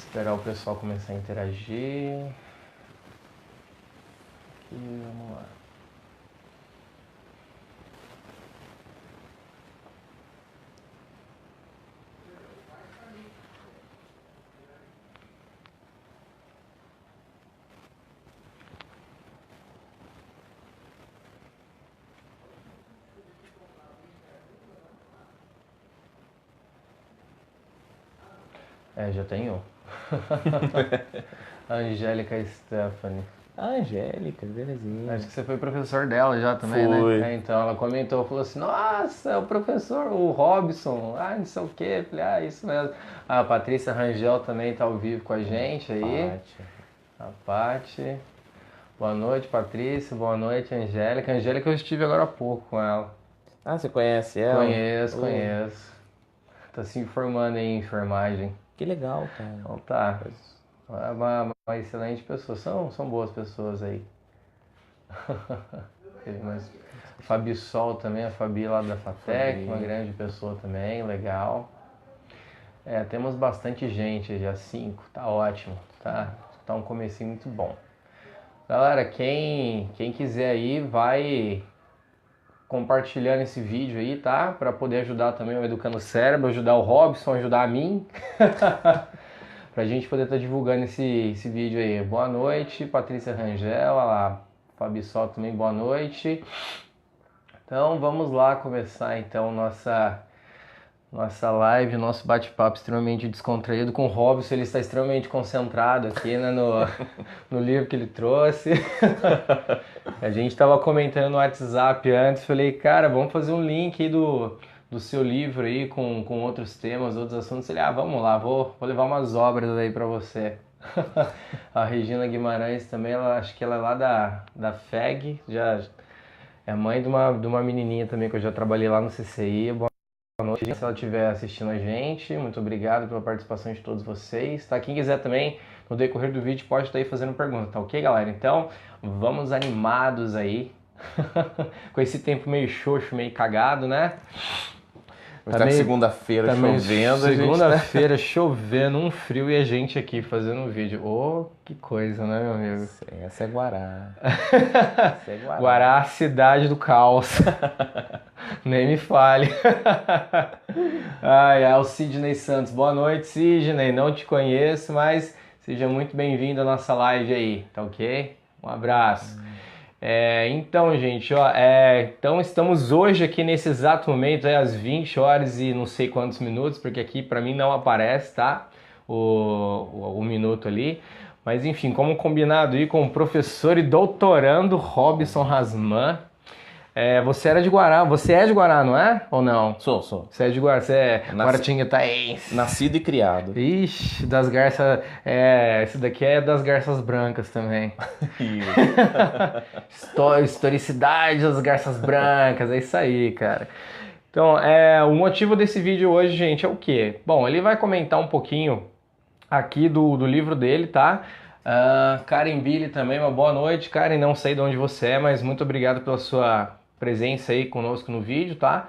Esperar o pessoal começar a interagir. Aqui, vamos lá. Já tenho. Angélica Stephanie. Angélica, belezinha. Acho que você foi professor dela já também, Fui. né? Então ela comentou, falou assim, nossa, o professor, o Robson, não sei o quê. Falei, isso mesmo. A Patrícia Rangel também tá ao vivo com a gente aí. Pátia. A Paty. Boa noite, Patrícia. Boa noite, Angélica. Angélica eu estive agora há pouco com ela. Ah, você conhece ela? Conheço. Tá se informando em enfermagem. Que legal, cara. Então tá. É uma excelente pessoa. São boas pessoas aí. Mas a Fabi Sol também, a Fabi lá da FATEC, uma grande pessoa também, legal. Temos bastante gente, já 5, tá ótimo, tá um comecinho muito bom. Galera, quem quiser aí, vai compartilhando esse vídeo aí, tá? Para poder ajudar também o Educando o Cérebro, ajudar o Robson, ajudar a mim. Pra gente poder estar divulgando esse vídeo aí. Boa noite, Patrícia Rangel, olha lá, Fabi Sol também, boa noite. Então vamos lá começar então nossa live, nosso bate-papo extremamente descontraído com o Robson. Ele está extremamente concentrado aqui, né, no livro que ele trouxe. A gente estava comentando no WhatsApp antes, falei, cara, vamos fazer um link aí do seu livro aí com outros temas, outros assuntos. Ele, vamos lá, vou levar umas obras aí para você. A Regina Guimarães também, acho que ela é lá da FEG, já é mãe de uma menininha também que eu já trabalhei lá no CCI. Boa noite, se ela estiver assistindo a gente, muito obrigado pela participação de todos vocês. Tá? Quem quiser também, no decorrer do vídeo, pode estar aí fazendo pergunta, tá ok, galera? Então, vamos animados aí, com esse tempo meio xoxo, meio cagado, né? Tá segunda-feira chovendo. Segunda-feira chovendo, um frio e a gente aqui fazendo um vídeo. Ô, que coisa, né, meu amigo? Essa é Guará. Essa é Guará. Guará, a cidade do caos. Nem me fale. O Sidney Santos. Boa noite, Sidney. Não te conheço, mas seja muito bem-vindo à nossa live aí, tá ok? Um abraço. Então, gente, então estamos hoje aqui nesse exato momento, às 20 horas e não sei quantos minutos, porque aqui para mim não aparece, tá? O minuto ali. Mas enfim, como combinado aí com o professor e doutorando Robson Rasman. Você é de Guará, não é? Ou não? Sou. Você é de Guará, você é guaratinguetaense. Nascido e criado. Ixi, das garças... esse daqui é das garças brancas também. Historicidade das garças brancas, é isso aí, cara. Então, o motivo desse vídeo hoje, gente, é o quê? Bom, ele vai comentar um pouquinho aqui do livro dele, tá? Karen Billy também, uma boa noite. Karen, não sei de onde você é, mas muito obrigado pela sua presença aí conosco no vídeo, tá?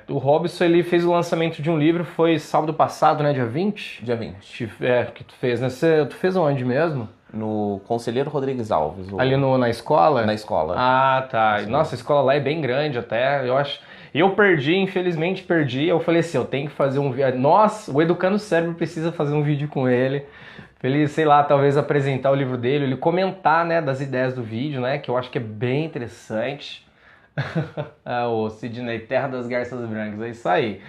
O Robson, ele fez o lançamento de um livro, foi sábado passado, né, dia 20? Dia 20. Que tu fez, né? Tu fez onde mesmo? No Conselheiro Rodrigues Alves. Ali na escola? Na escola. Ah, tá. Nossa, a escola lá é bem grande até, eu acho... Eu infelizmente perdi, eu falei assim, eu tenho que fazer um vídeo... Nossa, o Educando o Cérebro precisa fazer um vídeo com ele. Pra ele, sei lá, talvez apresentar o livro dele, ele comentar, né, das ideias do vídeo, né, que eu acho que é bem interessante. O Sidney, Terra das Garças Brancas, é isso aí.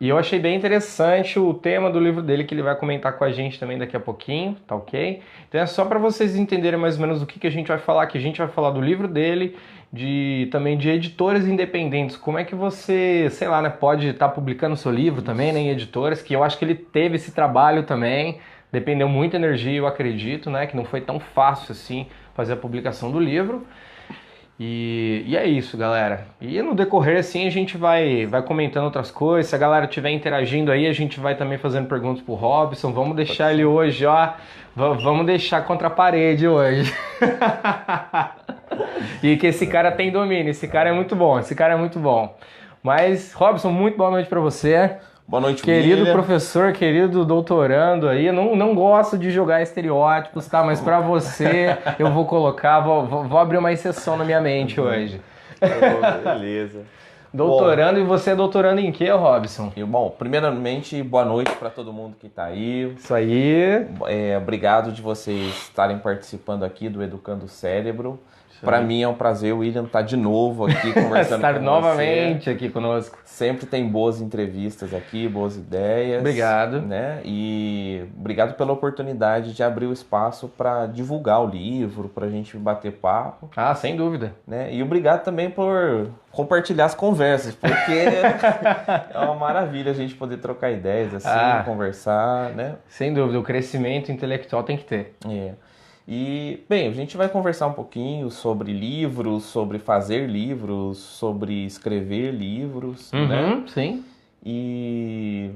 E eu achei bem interessante o tema do livro dele, que ele vai comentar com a gente também daqui a pouquinho, tá ok? Então é só para vocês entenderem mais ou menos do que a gente vai falar, que a gente vai falar do livro dele, também de editoras independentes, como é que você, sei lá, né, pode estar publicando seu livro também, né, em editoras, que eu acho que ele teve esse trabalho também, dependeu muita energia, eu acredito, né, que não foi tão fácil assim fazer a publicação do livro. E é isso, galera. E no decorrer, assim, a gente vai comentando outras coisas. Se a galera estiver interagindo aí, a gente vai também fazendo perguntas pro Robson. Vamos deixar ele hoje, ó. Vamos deixar contra a parede hoje. E que esse cara tem domínio. Esse cara é muito bom. Mas, Robson, muito boa noite pra você. Boa noite, querido William. Professor, querido doutorando aí. Eu não gosto de jogar estereótipos, tá? Mas para você eu vou colocar, vou abrir uma exceção na minha mente hoje. Beleza. Doutorando, e você é doutorando em quê, Robson? Bom, primeiramente, boa noite para todo mundo que está aí. Isso aí. Obrigado de vocês estarem participando aqui do Educando o Cérebro. Para mim é um prazer, o William tá de novo aqui conversando estar com novamente você. Aqui conosco. Sempre tem boas entrevistas aqui, boas ideias. Obrigado. Né? E obrigado pela oportunidade de abrir o espaço para divulgar o livro, para a gente bater papo. Ah, sem dúvida. Né? E obrigado também por compartilhar as conversas, porque é uma maravilha a gente poder trocar ideias assim, conversar, né? Sem dúvida, o crescimento intelectual tem que ter. E, bem, a gente vai conversar um pouquinho sobre livros, sobre fazer livros, sobre escrever livros, né? Sim. E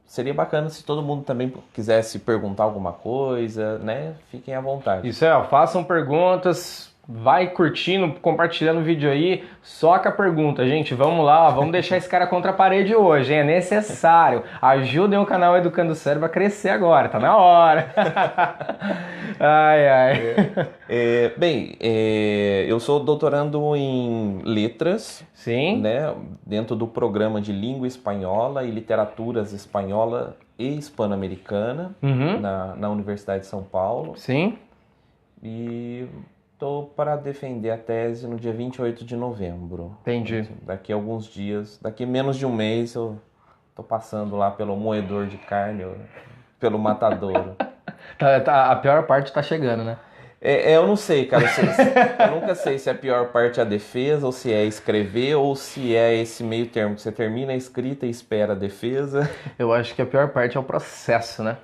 seria bacana se todo mundo também quisesse perguntar alguma coisa, né? Fiquem à vontade. Isso façam perguntas, vai curtindo, compartilhando o vídeo aí, soca a pergunta, gente, vamos lá, vamos deixar esse cara contra a parede hoje, hein? É necessário, ajudem o canal Educando o Cérebro a crescer agora, tá na hora. Bem, eu sou doutorando em letras, sim, né, dentro do programa de língua espanhola e literaturas espanhola e hispano-americana na Universidade de São Paulo. Sim. E estou para defender a tese no dia 28 de novembro. Entendi. Daqui a alguns dias, daqui menos de um mês, eu estou passando lá pelo moedor de carne, pelo matadouro. A pior parte está chegando, né? Eu não sei, cara. Eu nunca sei se a pior parte é a defesa, ou se é escrever, ou se é esse meio termo que você termina a escrita e espera a defesa. Eu acho que a pior parte é o processo, né?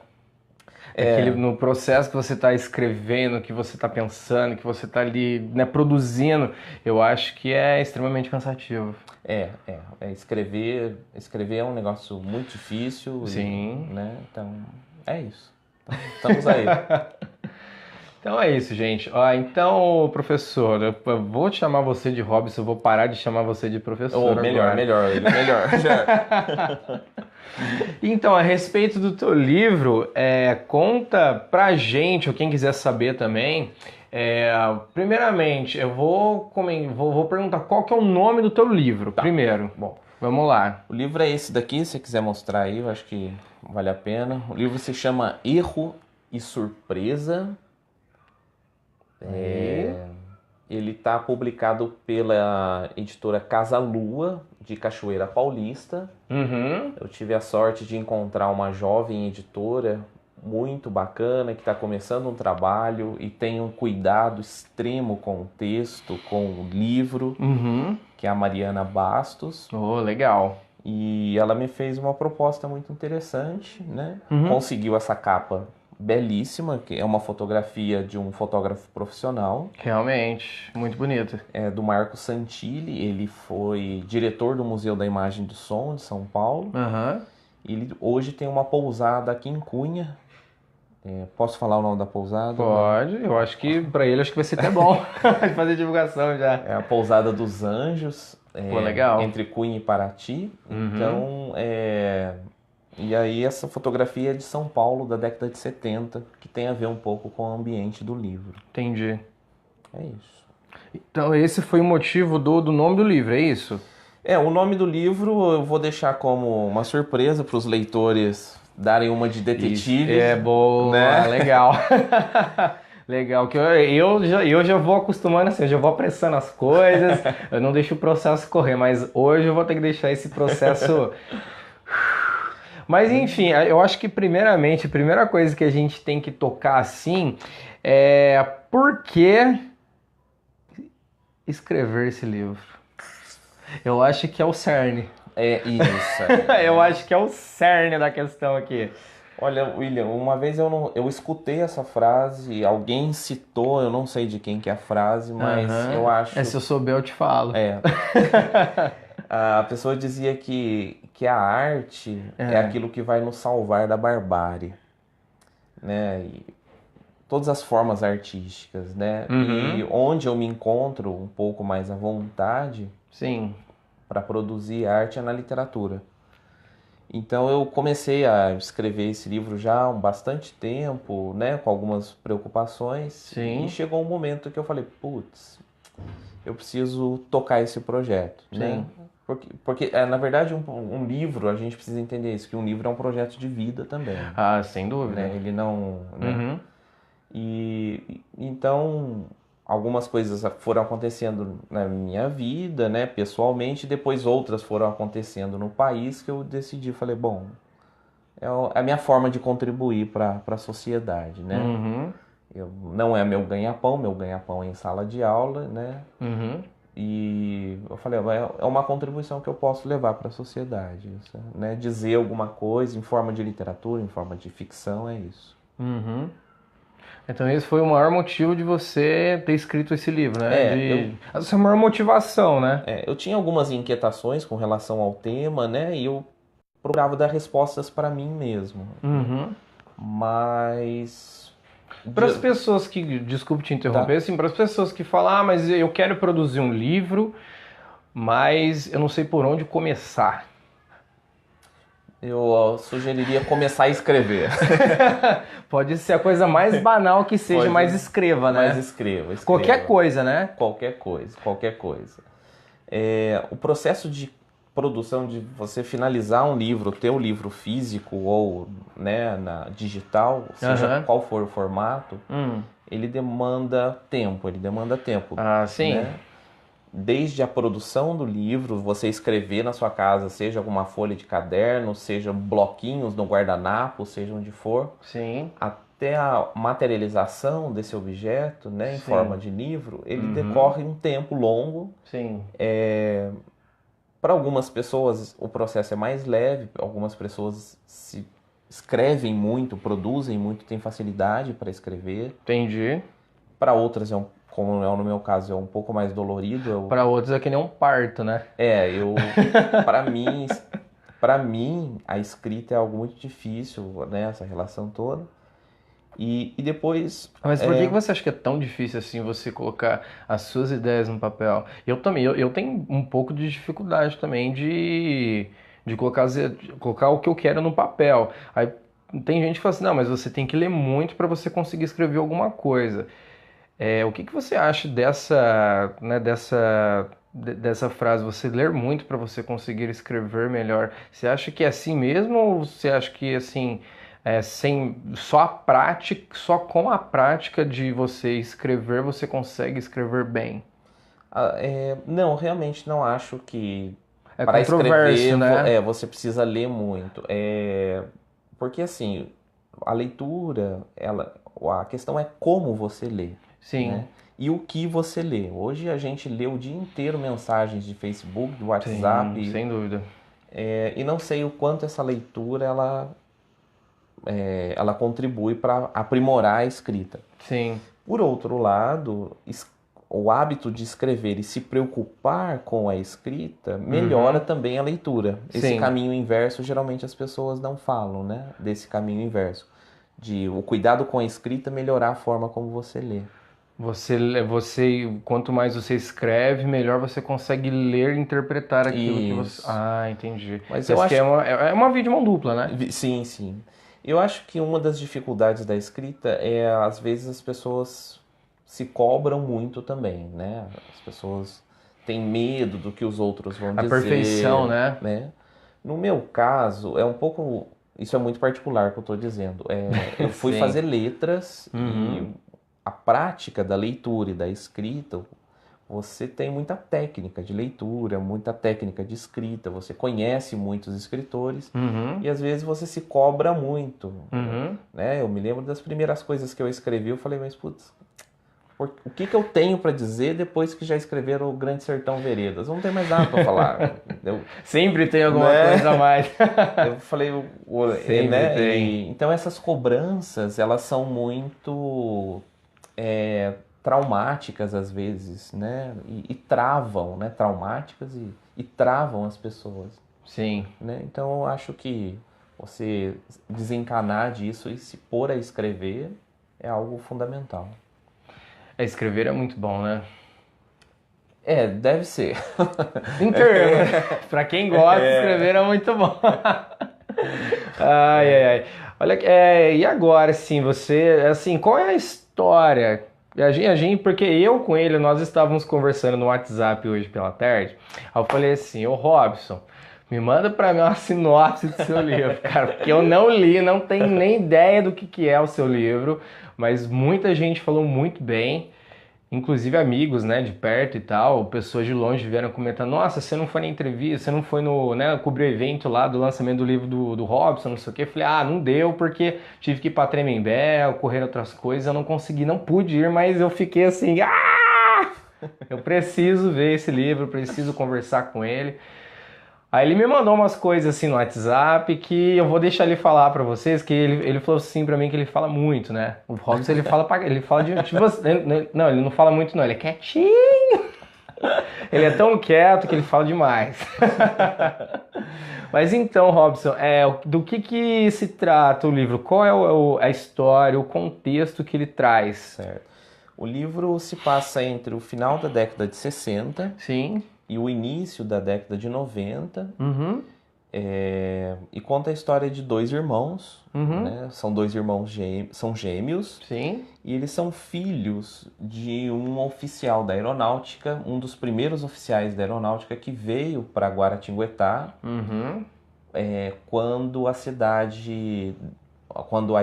No processo que você está escrevendo, que você está pensando, que você está ali, né, produzindo, eu acho que é extremamente cansativo. Escrever é um negócio muito difícil. Sim. Né? Então, é isso. Estamos aí. Então é isso, gente. Então, professor, eu vou chamar você de Robson, eu vou parar de chamar você de professor agora. Melhor. Então, a respeito do teu livro, conta pra gente, ou quem quiser saber também, primeiramente, eu vou perguntar qual que é o nome do teu livro, primeiro. Bom, vamos lá. O livro é esse daqui, se você quiser mostrar aí, eu acho que vale a pena. O livro se chama Erro e Surpresa. Ele está publicado pela editora Casa Lua, de Cachoeira Paulista. Eu tive a sorte de encontrar uma jovem editora muito bacana, que está começando um trabalho e tem um cuidado extremo com o texto, com o livro, que é a Mariana Bastos. Legal. E ela me fez uma proposta muito interessante, né? Conseguiu essa capa belíssima, que é uma fotografia de um fotógrafo profissional. Realmente, muito bonita. É do Marco Santilli, ele foi diretor do Museu da Imagem e do Som de São Paulo. Ele hoje tem uma pousada aqui em Cunha. Posso falar o nome da pousada? Pode, eu acho que para ele acho que vai ser até bom fazer divulgação já. É a Pousada dos Anjos, legal. Entre Cunha e Paraty. Então, e aí essa fotografia é de São Paulo, da década de 70, que tem a ver um pouco com o ambiente do livro. Entendi. É isso. Então esse foi o motivo do nome do livro, é isso? O nome do livro eu vou deixar como uma surpresa para os leitores darem uma de detetive. É boa, né? Legal. Legal, que eu já vou acostumando assim, eu já vou apressando as coisas, eu não deixo o processo correr, mas hoje eu vou ter que deixar esse processo... Mas enfim, eu acho que primeiramente, a primeira coisa que a gente tem que tocar assim é por que escrever esse livro? Eu acho que é o cerne. É isso. Eu acho que é o cerne da questão aqui. Olha, William, uma vez eu escutei essa frase, alguém citou, eu não sei de quem que é a frase, mas eu acho... Se eu souber eu te falo. A pessoa dizia que a arte é aquilo que vai nos salvar da barbárie, né? E todas as formas artísticas, né? E onde eu me encontro um pouco mais à vontade Sim. para produzir arte é na literatura. Então eu comecei a escrever esse livro já há bastante tempo, né, com algumas preocupações. Sim. E chegou um momento que eu falei, putz, eu preciso tocar esse projeto, né? Porque na verdade, um livro, a gente precisa entender isso, que um livro é um projeto de vida também. Ah, sem dúvida. Né? Ele não... Né? E então, algumas coisas foram acontecendo na minha vida, né, pessoalmente, e depois outras foram acontecendo no país que eu decidi, falei, bom, é a minha forma de contribuir para a sociedade, né? Não é meu ganha-pão é em sala de aula, né? E eu falei, é uma contribuição que eu posso levar para a sociedade, né? Dizer alguma coisa em forma de literatura, em forma de ficção, é isso. Então esse foi o maior motivo de você ter escrito esse livro, né? Essa é a maior motivação, né? Eu tinha algumas inquietações com relação ao tema, né? E eu procurava dar respostas para mim mesmo. Mas... Para as pessoas que... Desculpe te interromper, assim, para as pessoas que falam, mas eu quero produzir um livro, mas eu não sei por onde começar. Eu sugeriria começar a escrever. Pode ser a coisa mais banal que seja, mas escreva, né? Mas escreva. Qualquer coisa, né? Qualquer coisa. O processo de produção, de você finalizar um livro, ter um livro físico ou, né, na digital, seja qual for o formato, ele demanda tempo. Ah, sim. Né? Desde a produção do livro, você escrever na sua casa, seja alguma folha de caderno, seja bloquinhos no guardanapo, seja onde for, sim, até a materialização desse objeto, né, em forma de livro, ele decorre um tempo longo. Sim. Para algumas pessoas o processo é mais leve, algumas pessoas se escrevem muito, produzem muito, têm facilidade para escrever. Entendi. Para outras como no meu caso, é um pouco mais dolorido. Para outros é que nem um parto, né? Para mim, a escrita é algo muito difícil, né? Essa relação toda. E depois... Mas por que você acha que é tão difícil assim você colocar as suas ideias no papel? Eu também, eu tenho um pouco de dificuldade também de colocar o que eu quero no papel. Aí tem gente que fala assim, não, mas você tem que ler muito para você conseguir escrever alguma coisa. O que você acha dessa, né, dessa frase, você ler muito para você conseguir escrever melhor? Você acha que é assim mesmo ou você acha que assim, só com a prática de você escrever você consegue escrever bem? Não, realmente não acho que para escrever, né? Você precisa ler muito. Porque assim, a leitura, a questão é como você lê. Sim. Né? E o que você lê. Hoje a gente lê o dia inteiro mensagens de Facebook, do WhatsApp. Sim, sem dúvida. E não sei o quanto essa leitura ela contribui para aprimorar a escrita. Sim. Por outro lado, o hábito de escrever e se preocupar com a escrita melhora também a leitura. Esse caminho inverso, geralmente as pessoas não falam, né? Desse caminho inverso. O cuidado com a escrita melhorar a forma como você lê. Quanto mais você escreve, melhor você consegue ler e interpretar aquilo que você... Ah, entendi. Mas eu acho que é uma via de mão dupla, né? Sim, sim. Eu acho que uma das dificuldades da escrita é, às vezes, as pessoas se cobram muito também, né? As pessoas têm medo do que os outros vão dizer. A perfeição, né? No meu caso, é um pouco... Isso é muito particular que eu estou dizendo. Eu fui fazer letras e... A prática da leitura e da escrita, você tem muita técnica de leitura, muita técnica de escrita, você conhece muitos escritores e às vezes você se cobra muito. Né? Eu me lembro das primeiras coisas que eu escrevi, eu falei, mas putz, o que eu tenho para dizer depois que já escreveram o Grande Sertão Veredas? Não tem mais nada para falar. Sempre tem alguma coisa a mais. Eu falei, né? Então essas cobranças, elas são muito... traumáticas às vezes, né? E travam, né? Traumáticas e travam as pessoas. Sim. Né? Então eu acho que você desencanar disso e se pôr a escrever é algo fundamental. Escrever é muito bom, né? Deve ser. Em termos. Pra quem gosta, escrever é muito bom. Ai, ai, ai. Olha, e agora, assim, você, assim, qual é a história? Porque eu com ele, nós estávamos conversando no WhatsApp hoje pela tarde. Aí eu falei assim, ô Robson, me manda pra mim uma sinopse do seu livro, cara, porque eu não li, não tenho nem ideia do que é o seu livro, mas muita gente falou muito bem. Inclusive amigos, né, de perto e tal, pessoas de longe vieram comentando, nossa, você não foi na entrevista, você não foi no, né, cobrir o evento lá do lançamento do livro do Robson, não sei o quê. Eu falei, ah, não deu porque tive que ir pra Tremembé, ocorrer outras coisas, eu não consegui, não pude ir, mas eu fiquei assim, eu preciso ver esse livro, preciso conversar com ele. Aí ele me mandou umas coisas assim no WhatsApp que eu vou deixar ele falar pra vocês, que ele falou assim pra mim que ele fala muito, né? O Robson ele fala de você. Não, ele não fala muito não, ele é quietinho. Ele é tão quieto que ele fala demais. Mas então, Robson, do que se trata o livro? Qual é a história, o contexto que ele traz? Certo. O livro se passa entre o final da década de 60 Sim. e o início da década de 90. Uhum. E conta a história de dois irmãos, Uhum. né? São dois irmãos são gêmeos. Sim. E eles são filhos de um oficial da aeronáutica, um dos primeiros oficiais da aeronáutica que veio para Guaratinguetá, Uhum. quando a cidade, quando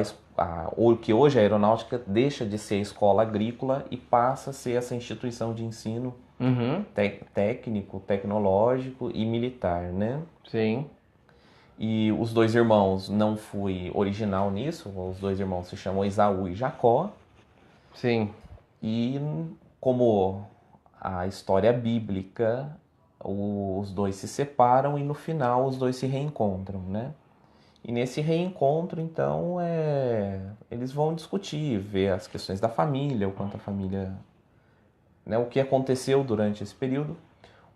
o que hoje é a aeronáutica deixa de ser escola agrícola e passa a ser essa instituição de ensino Uhum. técnico, tecnológico e militar, né? Sim. E os dois irmãos, não fui original nisso, os dois irmãos se chamam Esaú e Jacó. Sim. E como a história bíblica, os dois se separam e no final os dois se reencontram, né? E nesse reencontro, então, eles vão discutir, ver as questões da família, o quanto a família, né, o que aconteceu durante esse período.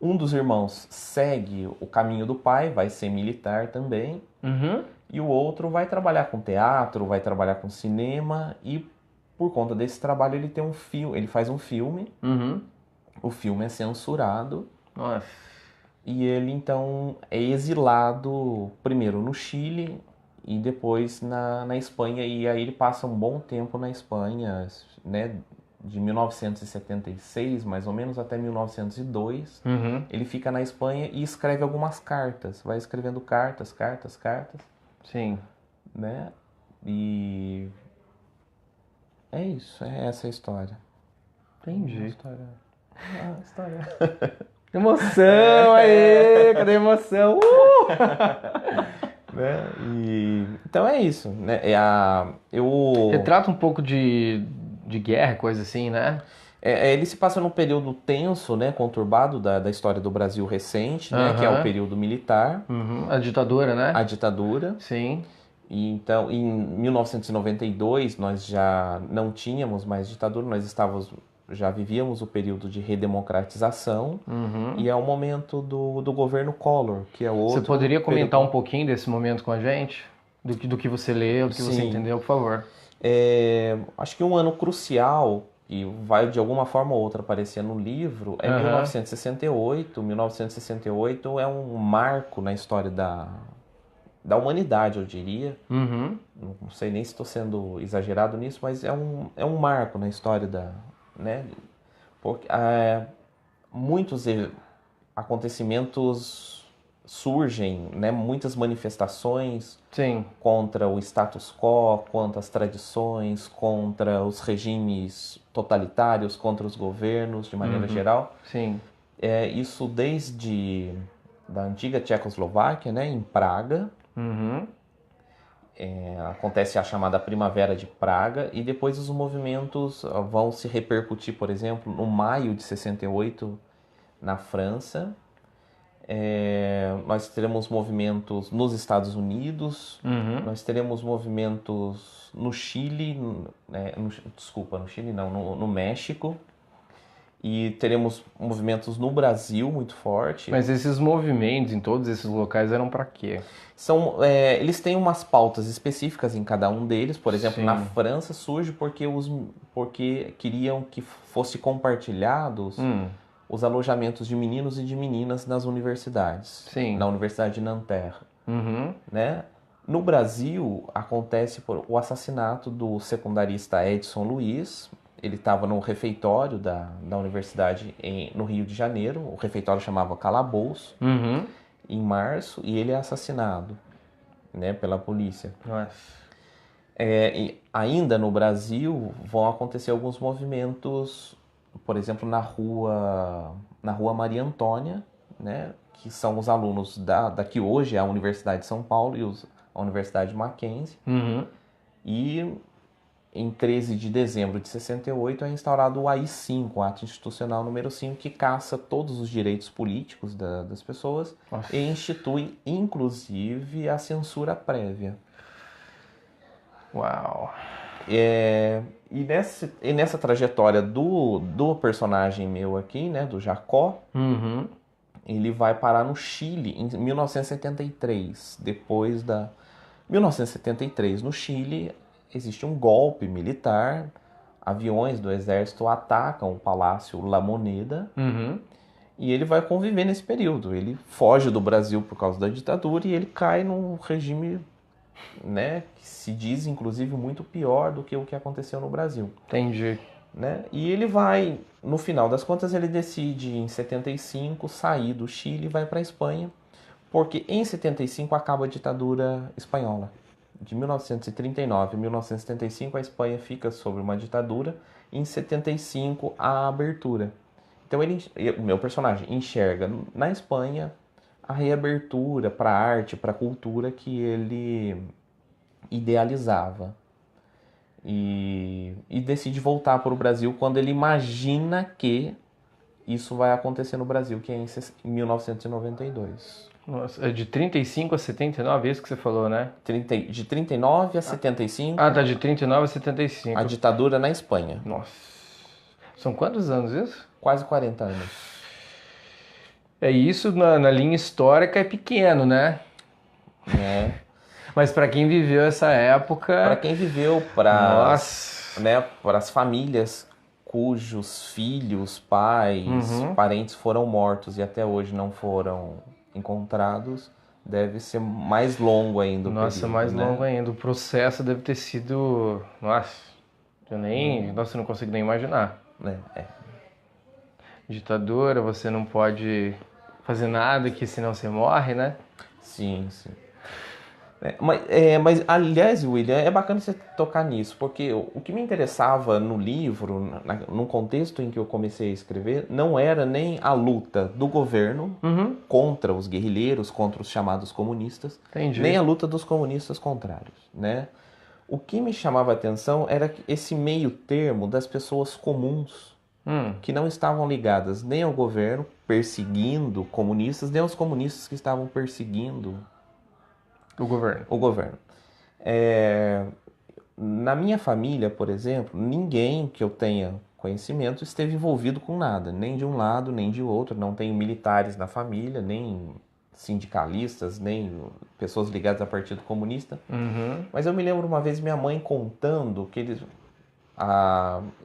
Um dos irmãos segue o caminho do pai, vai ser militar também. Uhum. E o outro vai trabalhar com teatro, vai trabalhar com cinema e por conta desse trabalho ele tem um filme, ele faz um filme. Uhum. O filme é censurado. Nossa. E ele então é exilado primeiro no Chile e depois na Espanha. E aí ele passa um bom tempo na Espanha, né? De 1976, mais ou menos, até 1902. Uhum. Ele fica na Espanha e escreve algumas cartas. Vai escrevendo cartas. Sim. Né? E é isso, é essa a história. Entendi. História. Emoção, aí! Cadê a emoção? Né? Então é isso, né? Retrata um pouco de guerra, coisa assim, né? Ele se passa num período tenso, né? Conturbado da história do Brasil recente, né? Que é o período militar. Uhum. A ditadura, né? A ditadura. Sim. E então, em 1992, nós já não tínhamos mais ditadura, já vivíamos o período de redemocratização. Uhum. E é o momento do governo Collor, que é outro. Você poderia comentar um pouquinho desse momento com a gente? Do que você leu, do que você entendeu, por favor. Acho que um ano crucial, e vai de alguma forma ou outra aparecer no livro, é 1968. 1968 é um marco na história da humanidade, eu diria. Uhum. Não sei nem se estou sendo exagerado nisso, mas é um marco na história né? Porque muitos acontecimentos surgem, né? Muitas manifestações. Sim. Contra o status quo, contra as tradições, contra os regimes totalitários, contra os governos de maneira geral. Sim. Isso desde da antiga Tchecoslováquia, né, em Praga. Uhum. Acontece a chamada Primavera de Praga e depois os movimentos vão se repercutir, por exemplo, no maio de 68 na França. Nós teremos movimentos nos Estados Unidos, nós teremos movimentos no Chile, no Chile não, no México, e teremos movimentos no Brasil muito forte. Mas esses movimentos em todos esses locais eram para quê? Eles têm umas pautas específicas em cada um deles. Por exemplo, Sim. na França surge porque queriam que fosse compartilhados os alojamentos de meninos e de meninas nas universidades. Sim. Na Universidade de Nanterre. Uhum. Né? No Brasil, acontece o assassinato do secundarista Edson Luiz. Ele estava no refeitório da universidade no Rio de Janeiro. O refeitório chamava Calabouço, em março, e ele é assassinado, né, pela polícia. Nossa. E ainda no Brasil vão acontecer alguns movimentos, por exemplo, na rua Maria Antônia, né, que são os alunos da que hoje é a Universidade de São Paulo e a Universidade Mackenzie. E em 13 de dezembro de 68 é instaurado o AI-5, o Ato Institucional número 5, que caça todos os direitos políticos das pessoas. Nossa. E institui, inclusive, a censura prévia. Uau! E nessa trajetória do personagem meu aqui, né, do Jacó, ele vai parar no Chile em 1973. 1973, no Chile, existe um golpe militar, aviões do exército atacam o Palácio La Moneda, e ele vai conviver nesse período. Ele foge do Brasil por causa da ditadura e ele cai num regime, né, que se diz, inclusive, muito pior do que o que aconteceu no Brasil. Entendi. Né? E ele vai, no final das contas, ele decide, em 75, sair do Chile e vai para a Espanha, porque em 75 acaba a ditadura espanhola. De 1939 a 1975, a Espanha fica sob uma ditadura, e em 75, a abertura. Então, o meu personagem enxerga na Espanha a reabertura para a arte, para a cultura que ele idealizava. E decide voltar para o Brasil quando ele imagina que isso vai acontecer no Brasil, que é em 1992. Nossa, é de 35 a 79, é isso que você falou, né? De 39 a 75. Ah, tá, de 39 a 75. A ditadura na Espanha. Nossa. São quantos anos isso? Quase 40 anos. Isso na linha histórica é pequeno, né? Mas para quem viveu essa época... Para quem viveu, para as famílias cujos filhos, pais, parentes foram mortos e até hoje não foram encontrados, deve ser mais longo ainda o período, mais longo ainda. O processo deve ter sido... Nossa, eu não consigo nem imaginar. Ditadura, você não pode fazer nada, que senão você morre, né? Sim. Mas, aliás, William, é bacana você tocar nisso, porque o que me interessava no livro, no contexto em que eu comecei a escrever, não era nem a luta do governo contra os guerrilheiros, contra os chamados comunistas, nem a luta dos comunistas contrários, né? O que me chamava a atenção era esse meio termo das pessoas comuns, que não estavam ligadas nem ao governo, perseguindo comunistas, nem aos comunistas que estavam perseguindo o governo. Na minha família, por exemplo, ninguém que eu tenha conhecimento esteve envolvido com nada, nem de um lado, nem de outro. Não tenho militares na família, nem sindicalistas, nem pessoas ligadas ao Partido Comunista. Mas eu me lembro uma vez minha mãe contando que eles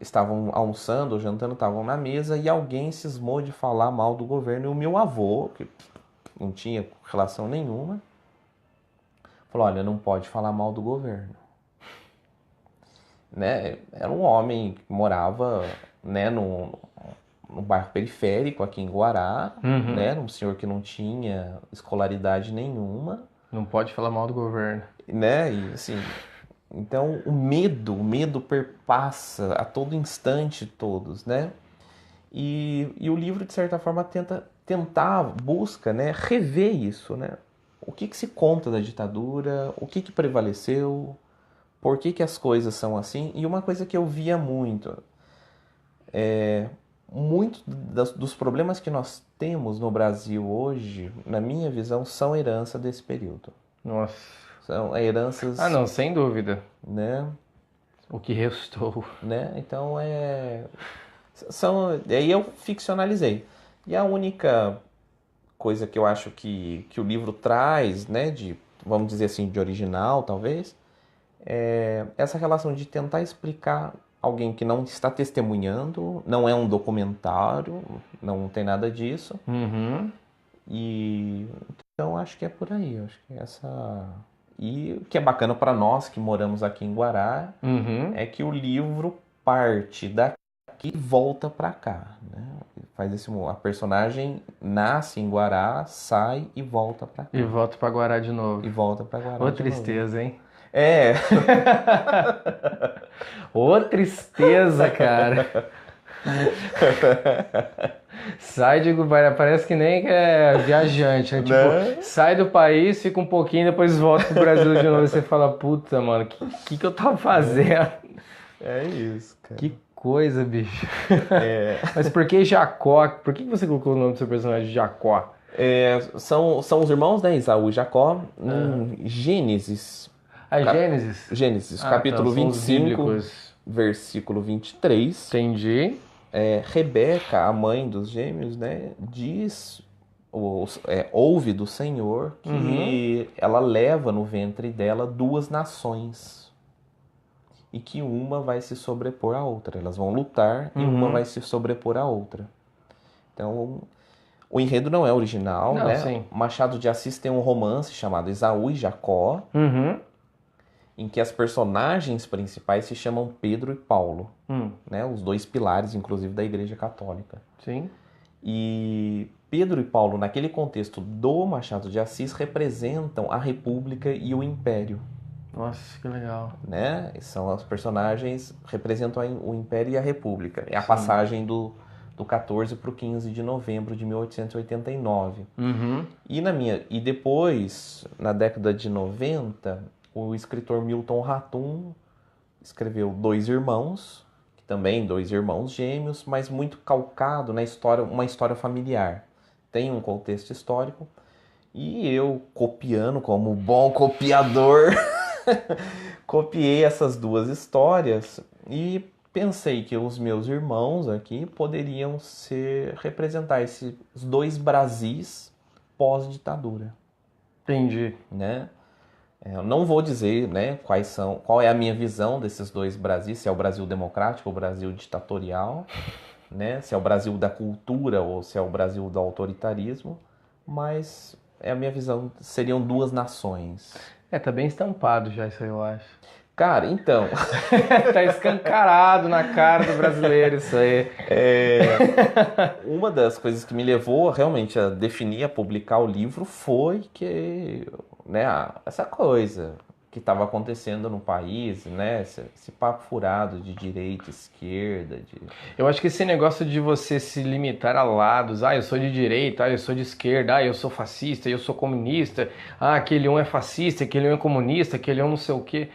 estavam almoçando ou jantando, estavam na mesa e alguém cismou de falar mal do governo. E o meu avô, que não tinha relação nenhuma, falou: olha, não pode falar mal do governo. Né? Era um homem que morava, né, no bairro periférico aqui em Guará, né? Um senhor que não tinha escolaridade nenhuma. Não pode falar mal do governo. Né? E assim, então o medo perpassa a todo instante todos, né? E o livro, de certa forma, busca, né, rever isso, né? O que se conta da ditadura, o que prevaleceu, por que as coisas são assim. E uma coisa que eu via muito dos problemas que nós temos no Brasil hoje, na minha visão, são herança desse período. Nossa. São heranças... Ah, não, sem dúvida. Né? O que restou. Né? Então, aí eu ficcionalizei. E a única coisa que eu acho que o livro traz, né, vamos dizer assim, de original, talvez, é essa relação de tentar explicar alguém que não está testemunhando, não é um documentário, não tem nada disso. E então acho que é por aí, acho que E o que é bacana para nós que moramos aqui em Guará é que o livro parte daqui e volta para cá, né? A personagem nasce em Guará, sai e volta para cá. E volta para Guará de novo. E volta para Guará. Ô, tristeza, hein? É. Ô, tristeza, cara. Sai de Guará, parece que nem é viajante, né? Tipo, sai do país, fica um pouquinho, depois volta pro Brasil de novo. E você fala, puta, mano, que eu tava fazendo? É isso, cara. Que coisa, bicho. Mas por que Jacó? Por que você colocou o nome do seu personagem Jacó? São os irmãos, né? Esaú e Jacó. Gênesis. Gênesis, capítulo 25, versículo 23. Entendi. Rebeca, a mãe dos gêmeos, né, ouve do Senhor que ela leva no ventre dela 2 nações e que uma vai se sobrepor à outra. Elas vão lutar e uma vai se sobrepor à outra. Então, o enredo não é original, né? Sim. Machado de Assis tem um romance chamado Esaú e Jacó, em que as personagens principais se chamam Pedro e Paulo, né? Os 2 pilares, inclusive, da Igreja Católica. Sim. E Pedro e Paulo, naquele contexto do Machado de Assis, representam a República e o Império. Nossa, que legal. Né? São os personagens que representam o Império e a República. É a passagem do 14 para o 15 de novembro de 1889. E depois, na década de 90... o escritor Milton Ratum escreveu 2 irmãos, que também 2 irmãos gêmeos, mas muito calcado na história, uma história familiar. Tem um contexto histórico. E eu, copiando como bom copiador, copiei essas 2 histórias e pensei que os meus irmãos aqui poderiam representar esses 2 Brasis pós-ditadura. Entendi. Né? Eu não vou dizer, né, qual é a minha visão desses 2 Brasis, se é o Brasil democrático ou o Brasil ditatorial, né, se é o Brasil da cultura ou se é o Brasil do autoritarismo, mas a minha visão seriam 2 nações. Tá bem estampado já isso aí, eu acho. Cara, então... Tá escancarado na cara do brasileiro isso aí. Uma das coisas que me levou realmente a definir, a publicar o livro foi que, né, essa coisa que estava acontecendo no país, né, esse papo furado de direita, esquerda. Eu acho que esse negócio de você se limitar a lados, eu sou de direita, eu sou de esquerda, eu sou fascista, eu sou comunista, aquele um é fascista, aquele um é comunista, aquele um não sei o quê...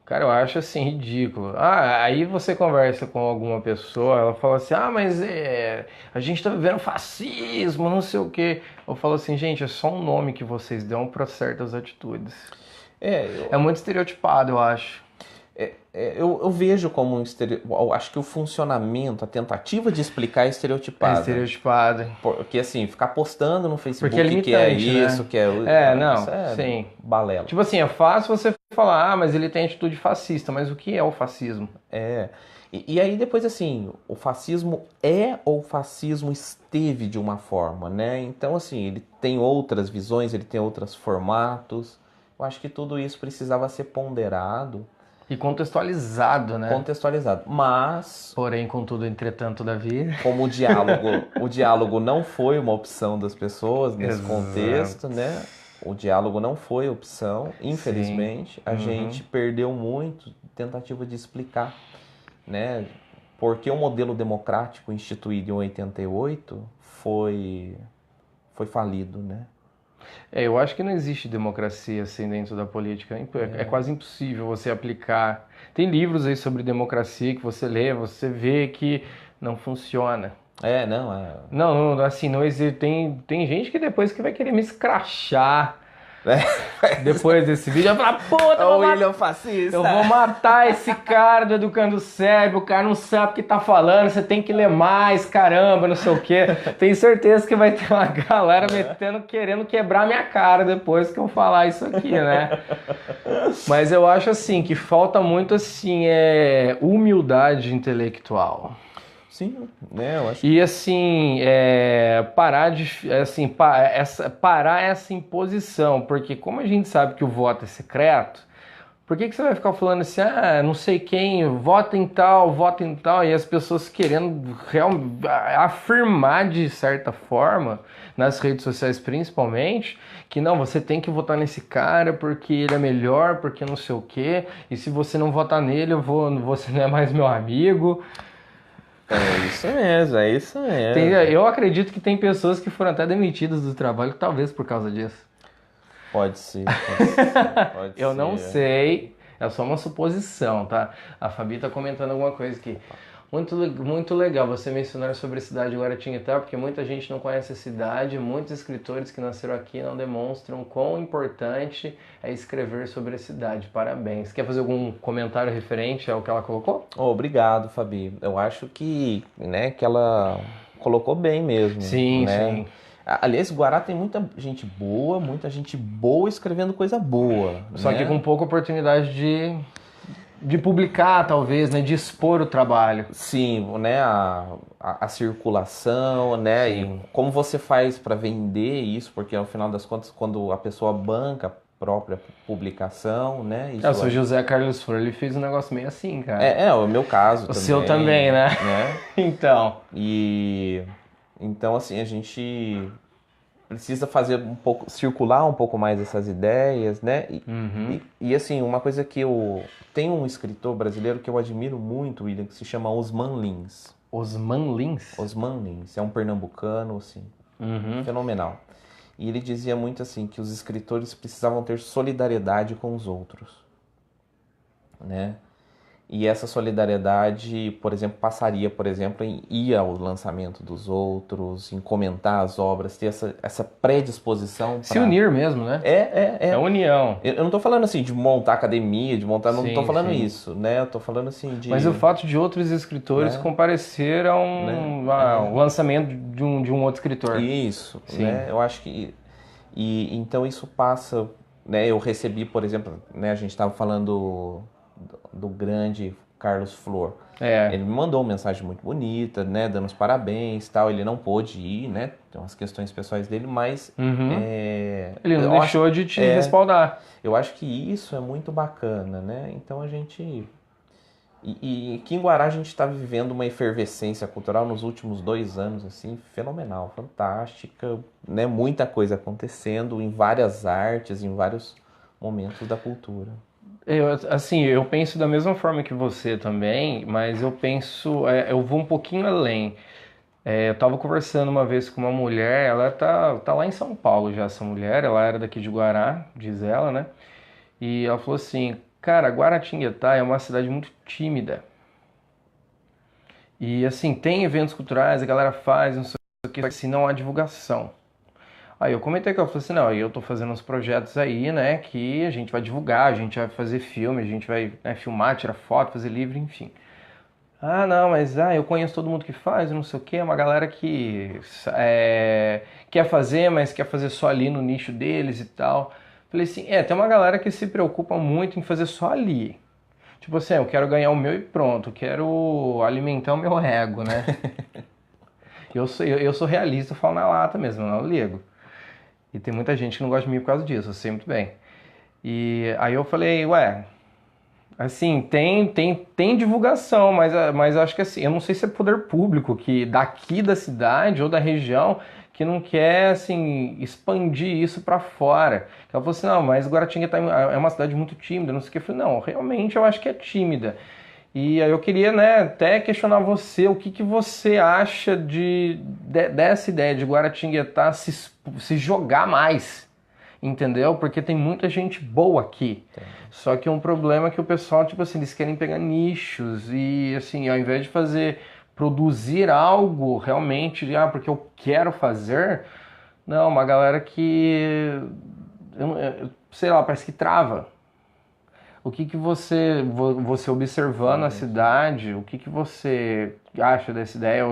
Cara, eu acho assim, ridículo. Aí você conversa com alguma pessoa, ela fala assim, mas a gente tá vivendo fascismo, não sei o quê. Eu falo assim, gente, é só um nome que vocês dão para certas atitudes. É muito estereotipado, eu acho. Eu vejo como um estereotipado. Acho que o funcionamento, a tentativa de explicar é estereotipada. É estereotipado. Porque assim, ficar postando no Facebook porque é limitante, que é isso, né? que é... sim. Balela. Tipo assim, é fácil você falar, mas ele tem atitude fascista, mas o que é o fascismo? E aí depois assim, o fascismo ou o fascismo esteve de uma forma, né? Então assim, ele tem outras visões, ele tem outros formatos. Eu acho que tudo isso precisava ser ponderado. E contextualizado, né? Contextualizado, mas... Porém, contudo, entretanto, Davi... Como o diálogo não foi uma opção das pessoas nesse contexto, né? O diálogo não foi opção, infelizmente. Sim. A gente perdeu muito tentativa de explicar, né? Porque o modelo democrático instituído em 88 foi falido, né? Eu acho que não existe democracia assim dentro da política. É quase impossível você aplicar. Tem livros aí sobre democracia que você lê, você vê que não funciona. Não, assim, não existe. Tem gente que depois que vai querer me escrachar. Depois desse vídeo, eu vou falar, puta, William fascista. Eu vou matar esse cara do Educando Cérebro, o cara não sabe o que tá falando, você tem que ler mais, caramba, não sei o quê. Tenho certeza que vai ter uma galera querendo quebrar minha cara depois que eu falar isso aqui, né? Mas eu acho assim, que falta muito assim, humildade intelectual. Sim, né? Eu acho. E assim, parar essa imposição, porque como a gente sabe que o voto é secreto, por que você vai ficar falando assim, não sei quem, vota em tal, e as pessoas querendo afirmar de certa forma, nas redes sociais principalmente, que não, você tem que votar nesse cara porque ele é melhor, porque não sei o quê, e se você não votar nele, você não é mais meu amigo. É isso mesmo, é isso mesmo. Eu acredito que tem pessoas que foram até demitidas do trabalho, talvez por causa disso. Pode ser, pode ser. Eu não sei, é só uma suposição, tá? A Fabi tá comentando alguma coisa aqui. Muito legal você mencionar sobre a cidade de Guaratinguetá, porque muita gente não conhece a cidade, muitos escritores que nasceram aqui não demonstram quão importante é escrever sobre a cidade. Parabéns. Quer fazer algum comentário referente ao que ela colocou? Obrigado, Fabi. Eu acho que, né, que ela colocou bem mesmo. Sim, né? sim. Aliás, Guará tem muita gente boa escrevendo coisa boa. Só né? que com pouca oportunidade de publicar, talvez, né? De expor o trabalho. Sim, né? A circulação, né? Sim. E como você faz para vender isso, porque ao final das contas, quando a pessoa banca a própria publicação, né? O seu José Carlos Flor, ele fez um negócio meio assim, cara. É o meu caso o também. seu também, né? Então. Então, assim, a gente precisa fazer circular um pouco mais essas ideias, né? E assim, uma coisa que tem um escritor brasileiro que eu admiro muito, William, que se chama Osman Lins. Osman Lins? Osman Lins, é um pernambucano, assim, fenomenal. E ele dizia muito assim, que os escritores precisavam ter solidariedade com os outros, né? E essa solidariedade, por exemplo, passaria, em ir ao lançamento dos outros, em comentar as obras, ter essa predisposição. Se unir mesmo, né? É união. Eu não estou falando assim de montar academia, não estou falando sim. isso, né? Eu estou falando assim de... Mas o fato de outros escritores comparecer ao lançamento de um outro escritor. Isso, sim. né? Eu acho que... então isso passa... né? Eu recebi, por exemplo, né? A gente estava falando... do grande Carlos Flor. Ele me mandou uma mensagem muito bonita, né, dando os parabéns e tal. Ele não pôde ir, né, tem umas questões pessoais dele, mas... ele não deixou de te respaldar. Eu acho que isso é muito bacana, né? Então a gente... E aqui em Guará a gente está vivendo uma efervescência cultural nos últimos 2 anos, assim, fenomenal, fantástica, né? Muita coisa acontecendo em várias artes, em vários momentos da cultura. Eu penso da mesma forma que você também, mas eu vou um pouquinho além. Eu estava conversando uma vez com uma mulher, ela tá lá em São Paulo já, essa mulher, ela era daqui de Guará, diz ela, né? E ela falou assim, cara, Guaratinguetá é uma cidade muito tímida. E assim, tem eventos culturais, a galera faz, não sei o que, assim, não há divulgação. Aí eu comentei que ela falou assim, não, eu tô fazendo uns projetos aí, né, que a gente vai divulgar, a gente vai fazer filme, a gente vai filmar, tirar foto, fazer livro, enfim. Não, mas eu conheço todo mundo que faz, não sei o que, é uma galera que quer fazer, mas quer fazer só ali no nicho deles e tal. Falei assim, tem uma galera que se preocupa muito em fazer só ali. Tipo assim, eu quero ganhar o meu e pronto, quero alimentar o meu ego, né? eu sou realista, eu falo na lata mesmo, eu não ligo. E tem muita gente que não gosta de mim por causa disso, eu sei muito bem. E aí eu falei, assim, tem divulgação, mas acho que assim, eu não sei se é poder público que daqui da cidade ou da região que não quer, assim, expandir isso para fora. Ela falou assim, não, mas Guaratinguetá é uma cidade muito tímida, não sei o que. Eu falei, não, realmente eu acho que é tímida. E aí eu queria, né, até questionar você, o que você acha dessa ideia de Guaratinguetá se jogar mais, entendeu? Porque tem muita gente boa aqui. Só que um problema é que o pessoal, tipo assim, eles querem pegar nichos e, assim, ao invés de produzir algo realmente, porque eu quero fazer, não, uma galera que, sei lá, parece que trava. O que você observando a cidade, o que você acha dessa ideia,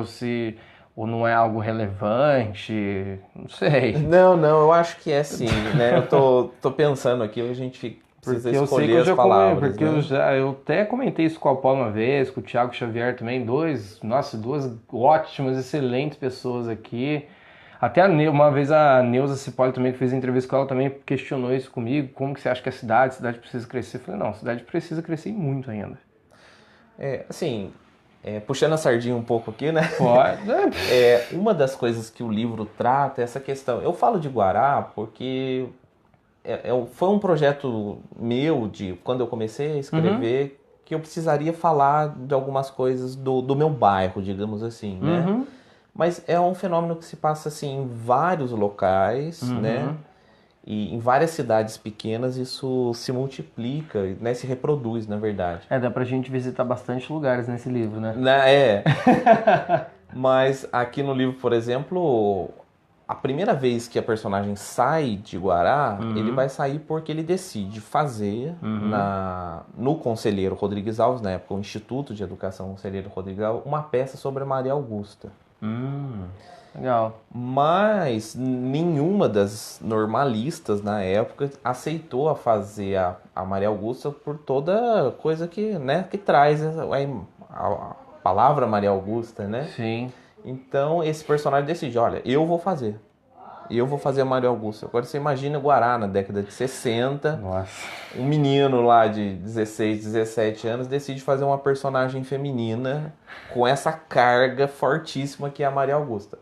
ou não é algo relevante, não sei. Não, eu acho que é sim, né? Eu tô pensando aqui, a gente precisa Porque eu sei que escolher eu as já palavras, porque né? eu até comentei isso com a Paula uma vez, com o Thiago Xavier também, duas ótimas, excelentes pessoas aqui. Até uma vez a Neuza Cipolle também, que fez entrevista com ela, também questionou isso comigo, como que você acha que a cidade precisa crescer? Eu falei, não, a cidade precisa crescer muito ainda. Assim, puxando a sardinha um pouco aqui, né? Pode. Uma das coisas que o livro trata é essa questão. Eu falo de Guará porque foi um projeto meu, de quando eu comecei a escrever, que eu precisaria falar de algumas coisas do meu bairro, digamos assim, né? Mas é um fenômeno que se passa assim em vários locais, né? E em várias cidades pequenas isso se multiplica, né? Se reproduz, na verdade. Dá pra gente visitar bastante lugares nesse livro, né? Mas aqui no livro, por exemplo, a primeira vez que a personagem sai de Guará, ele vai sair porque ele decide fazer no Conselheiro Rodrigues Alves, na época o Instituto de Educação Conselheiro Rodrigues Alves, uma peça sobre a Maria Augusta. Legal. Mas nenhuma das normalistas na época aceitou a fazer a Maria Augusta por toda coisa que, né, que traz a palavra Maria Augusta, né? Sim. Então esse personagem decide, olha, eu vou fazer a Maria Augusta. Agora você imagina Guará na década de 60, Nossa. um menino lá de 16, 17 anos decide fazer uma personagem feminina com essa carga fortíssima que é a Maria Augusta.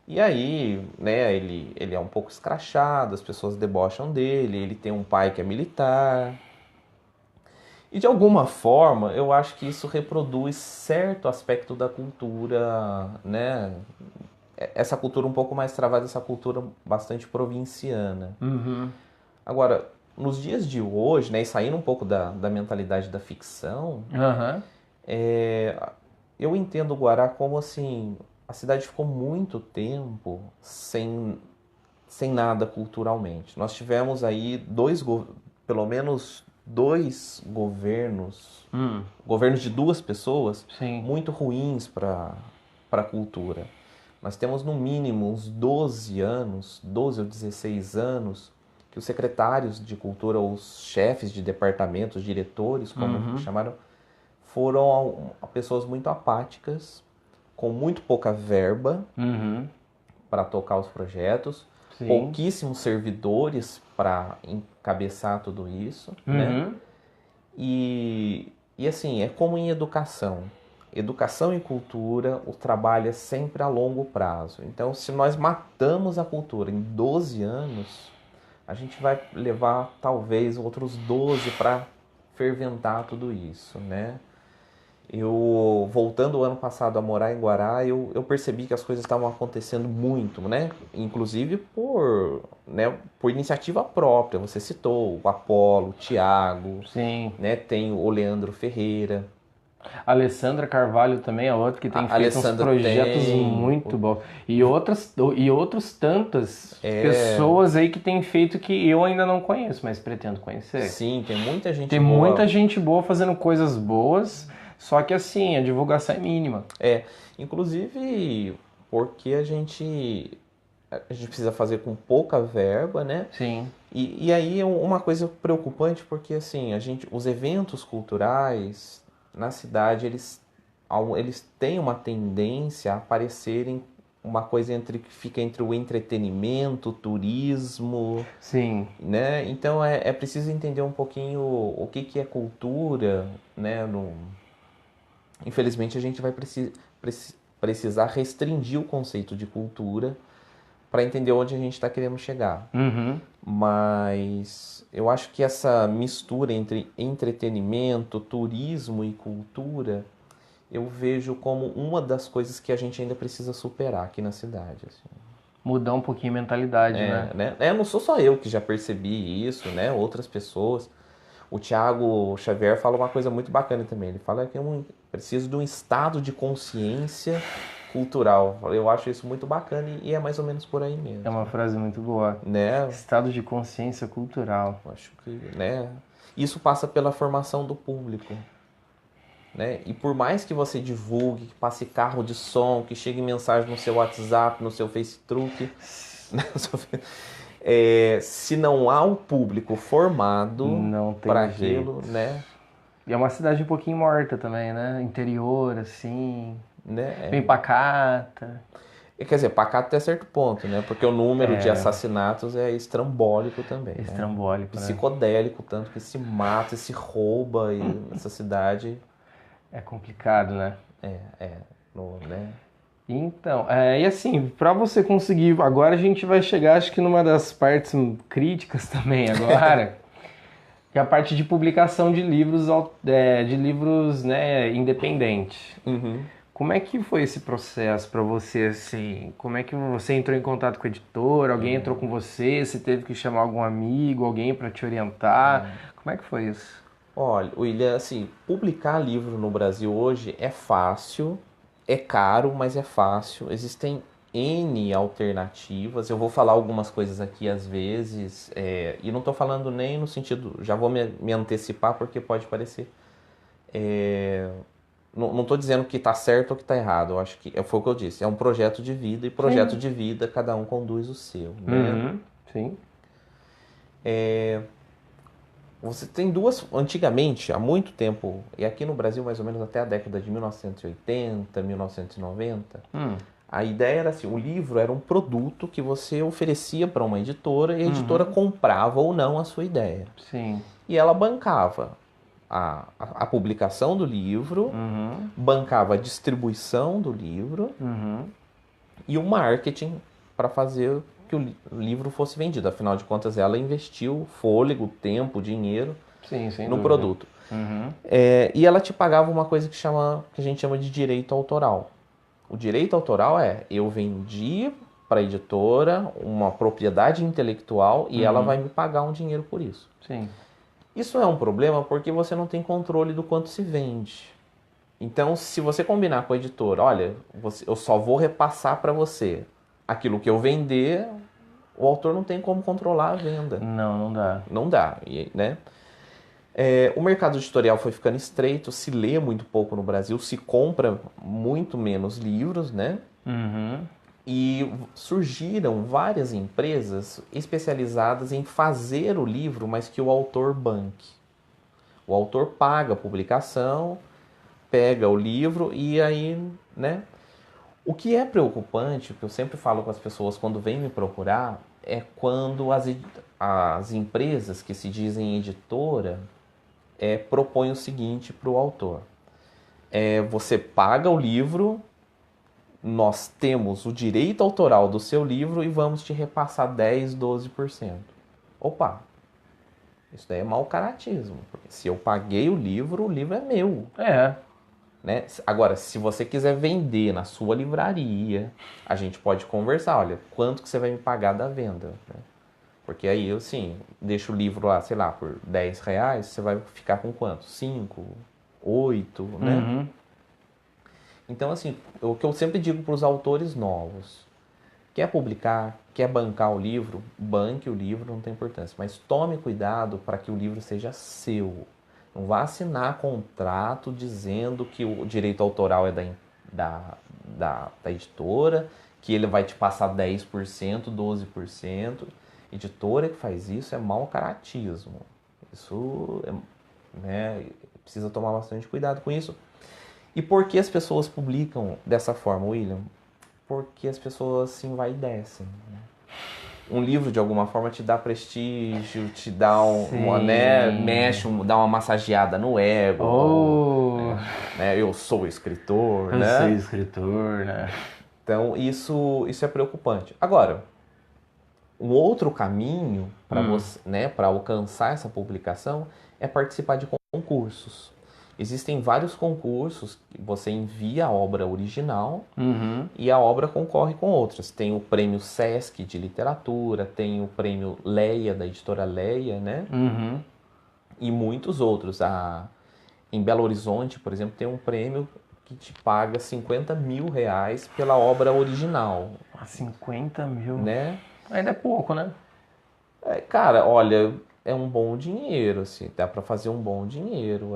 E aí, né, ele é um pouco escrachado, as pessoas debocham dele, ele tem um pai que é militar. E de alguma forma, eu acho que isso reproduz certo aspecto da cultura, né? Essa cultura um pouco mais travada, essa cultura bastante provinciana. Agora, nos dias de hoje, né, e saindo um pouco da mentalidade da ficção, eu entendo o Guará como assim, a cidade ficou muito tempo sem nada culturalmente. Nós tivemos aí pelo menos dois governos de duas pessoas, muito ruins para a cultura. Nós temos no mínimo uns 12 ou 16 anos, que os secretários de cultura, ou os chefes de departamentos, diretores, como chamaram, foram pessoas muito apáticas, com muito pouca verba para tocar os projetos, pouquíssimos servidores para encabeçar tudo isso, né? E assim, é como em educação. Educação e cultura, o trabalho é sempre a longo prazo. Então, se nós matamos a cultura em 12 anos, a gente vai levar talvez outros 12 para ferventar tudo isso, né? Eu, voltando o ano passado a morar em Guará, eu percebi que as coisas estavam acontecendo muito, né? Inclusive por iniciativa própria. Você citou o Apolo, o Thiago, né? Tem o Leandro Ferreira. A Alessandra Carvalho também é outra que tem feito uns projetos muito bons. E outros tantas pessoas aí que tem feito que eu ainda não conheço, mas pretendo conhecer. Sim, tem muita gente boa. Tem muita gente boa fazendo coisas boas, só que assim, a divulgação é mínima. Inclusive porque a gente precisa fazer com pouca verba, né? Sim. E aí é uma coisa preocupante porque assim, os eventos culturais na cidade, eles têm uma tendência a aparecerem uma coisa que fica entre o entretenimento, o turismo. Sim. Né? Então é preciso entender um pouquinho o que é cultura, né? Infelizmente a gente vai precisar restringir o conceito de cultura para entender onde a gente está querendo chegar. Mas eu acho que essa mistura entre entretenimento, turismo e cultura, eu vejo como uma das coisas que a gente ainda precisa superar aqui na cidade. Assim. Mudar um pouquinho a mentalidade, né? Não sou só eu que já percebi isso, né? Outras pessoas. O Thiago Xavier fala uma coisa muito bacana também. Ele fala que eu preciso de um estado de consciência cultural. Eu acho isso muito bacana e é mais ou menos por aí mesmo. É uma frase muito boa. Né? Estado de consciência cultural. Eu acho que, né? Isso passa pela formação do público. Né? E por mais que você divulgue, que passe carro de som, que chegue mensagem no seu WhatsApp, no seu Facebook, né? Se não há um público formado não tem para aquilo, né? E é uma cidade um pouquinho morta também, né? Interior, assim, Né? bem pacata. Quer dizer, pacato até certo ponto, né? Porque o número de assassinatos é estrambólico também. Estrambólico, né? né? Psicodélico, tanto que se mata, se rouba e nessa cidade. É complicado, né? Né? Então, e assim, para você conseguir, agora a gente vai chegar, acho que numa das partes críticas também agora, que é a parte de publicação de livros, né, independentes. Uhum. Como é que foi esse processo para você, assim? Como é que você entrou em contato com o editor? Alguém entrou com você? Você teve que chamar algum amigo, alguém para te orientar? Como é que foi isso? Olha, William, assim, publicar livro no Brasil hoje é fácil, é caro, mas é fácil. Existem N alternativas. Eu vou falar algumas coisas aqui às vezes, e não estou falando nem no sentido, já vou me antecipar porque pode parecer. Não estou dizendo que está certo ou que está errado. Eu acho que foi o que eu disse. É um projeto de vida e projeto de vida cada um conduz o seu, né? Uhum, sim. Você tem duas, antigamente, há muito tempo, e aqui no Brasil mais ou menos até a década de 1980, 1990, a ideia era assim, o livro era um produto que você oferecia para uma editora e a editora comprava ou não a sua ideia. Sim. E ela bancava a publicação do livro, bancava a distribuição do livro e o marketing para fazer que o livro fosse vendido. Afinal de contas, ela investiu fôlego, tempo, dinheiro no produto. E ela te pagava uma coisa que a gente chama de direito autoral. O direito autoral eu vendi para a editora uma propriedade intelectual e ela vai me pagar um dinheiro por isso. Sim. Isso é um problema porque você não tem controle do quanto se vende. Então, se você combinar com a editora, olha, eu só vou repassar para você aquilo que eu vender, o autor não tem como controlar a venda. Não dá. Não dá, né? O mercado editorial foi ficando estreito, se lê muito pouco no Brasil, se compra muito menos livros, né? E surgiram várias empresas especializadas em fazer o livro, mas que o autor banque. O autor paga a publicação, pega o livro e aí, né? O que é preocupante, que eu sempre falo com as pessoas quando vêm me procurar, é quando as empresas que se dizem editora propõem o seguinte para o autor. Você paga o livro, nós temos o direito autoral do seu livro e vamos te repassar 10, 12%. Opa, isso daí é mau caratismo. Porque se eu paguei o livro é meu. Né? Agora, se você quiser vender na sua livraria, a gente pode conversar. Olha, quanto que você vai me pagar da venda? Né? Porque aí eu, sim, deixo o livro lá, sei lá, por 10 reais, você vai ficar com quanto? 5, 8, né? Então, assim, o que eu sempre digo para os autores novos, quer publicar, quer bancar o livro, banque o livro, não tem importância. Mas tome cuidado para que o livro seja seu. Não vá assinar contrato dizendo que o direito autoral é da editora, que ele vai te passar 10%, 12%. Editora que faz isso é mau caratismo. Isso, né, precisa tomar bastante cuidado com isso. E por que as pessoas publicam dessa forma, William? Porque as pessoas se envaidecem. Né? Um livro, de alguma forma, te dá prestígio, te dá dá uma massageada no ego. Né? Eu sou escritor, Eu né? sou escritor, né? Então, isso é preocupante. Agora, um outro caminho para você, né, para alcançar essa publicação é participar de concursos. Existem vários concursos que você envia a obra original e a obra concorre com outras. Tem o prêmio Sesc de literatura, tem o prêmio Leia, da editora Leia, né? E muitos outros. Em Belo Horizonte, por exemplo, tem um prêmio que te paga 50 mil reais pela obra original. 50 mil? Né? Ainda é pouco, né? Cara, olha, é um bom dinheiro, assim, dá para fazer um bom dinheiro.